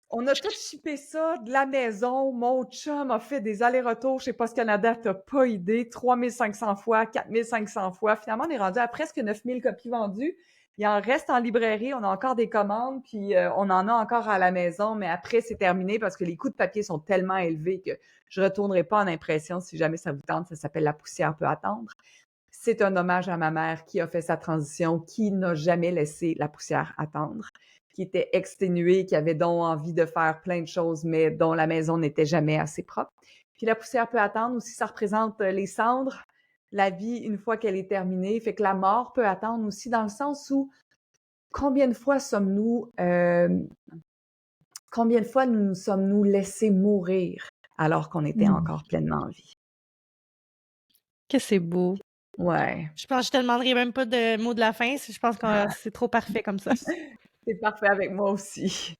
Speaker 2: On a tout shippé ça de la maison. Mon chum a fait des allers-retours chez Post Canada, t'as pas idée. 3500 fois, 4500 fois. Finalement, on est rendu à presque 9000 copies vendues. Il en reste en librairie. On a encore des commandes, puis on en a encore à la maison. Mais après, c'est terminé parce que les coûts de papier sont tellement élevés que je retournerai pas en impression si jamais ça vous tente. Ça s'appelle La poussière peut attendre. c'est un hommage à ma mère qui a fait sa transition, qui n'a jamais laissé la poussière attendre, qui était exténuée, qui avait donc envie de faire plein de choses, mais dont la maison n'était jamais assez propre. Puis la poussière peut attendre aussi, ça représente les cendres, la vie une fois qu'elle est terminée. Fait que la mort peut attendre aussi dans le sens où combien de fois combien de fois nous sommes-nous laissés mourir alors qu'on était
Speaker 1: Mmh.
Speaker 2: encore pleinement en vie?
Speaker 1: Que c'est beau.
Speaker 2: Ouais,
Speaker 1: Je pense que je te demanderai même pas de mot de la fin, je pense que c'est trop parfait comme ça.
Speaker 2: c'est parfait avec moi aussi.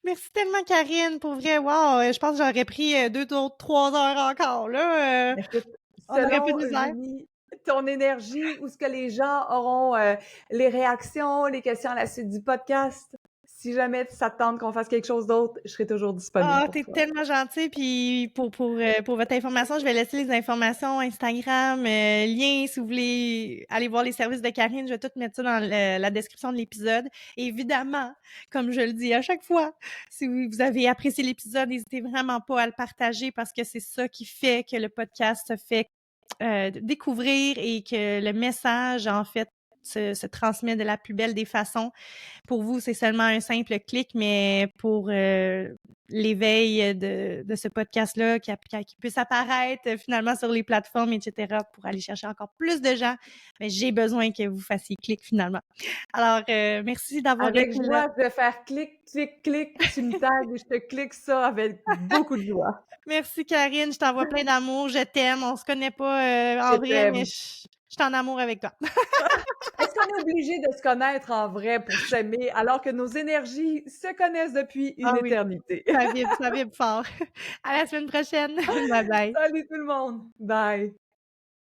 Speaker 1: Merci tellement Karine, pour vrai, wow, je pense que j'aurais pris, 2 autres 3 heures encore là,
Speaker 2: Écoute,
Speaker 1: on aurait plus
Speaker 2: selon,
Speaker 1: de misère.
Speaker 2: Julie, ton énergie ou ce que les gens auront, les réactions, les questions à la suite du podcast, si jamais ça te tente qu'on fasse quelque chose d'autre, je serai toujours disponible
Speaker 1: Ah,
Speaker 2: pour
Speaker 1: tu
Speaker 2: toi.
Speaker 1: tellement gentil, puis pour votre information, je vais laisser les informations Instagram, lien si vous voulez aller voir les services de Karine, je vais tout mettre ça dans la description de l'épisode. Évidemment, comme je le dis à chaque fois, si vous avez apprécié l'épisode, n'hésitez vraiment pas à le partager parce que c'est ça qui fait que le podcast se fait, découvrir et que le message, en fait, se transmet de la plus belle des façons. Pour vous, c'est seulement un simple clic, mais pour l'éveil de ce podcast-là, qui puisse apparaître finalement sur les plateformes, etc., pour aller chercher encore plus de gens, mais j'ai besoin que vous fassiez clic finalement. Alors, merci d'avoir été
Speaker 2: Avec
Speaker 1: là.
Speaker 2: joie, je vais faire clic, clic, clic, tu me tags et je te clique ça avec beaucoup de joie.
Speaker 1: Merci Karine, je t'envoie plein d'amour, je t'aime. On se connaît pas
Speaker 2: Je
Speaker 1: en vrai, mais
Speaker 2: t'aime.
Speaker 1: je suis en amour avec toi.
Speaker 2: Est-ce qu'on est obligé de se connaître en vrai pour s'aimer alors que nos énergies se connaissent depuis une
Speaker 1: Ah oui,
Speaker 2: éternité?
Speaker 1: ça vibre fort. À la semaine prochaine. Bye bye.
Speaker 2: Salut tout le monde. Bye.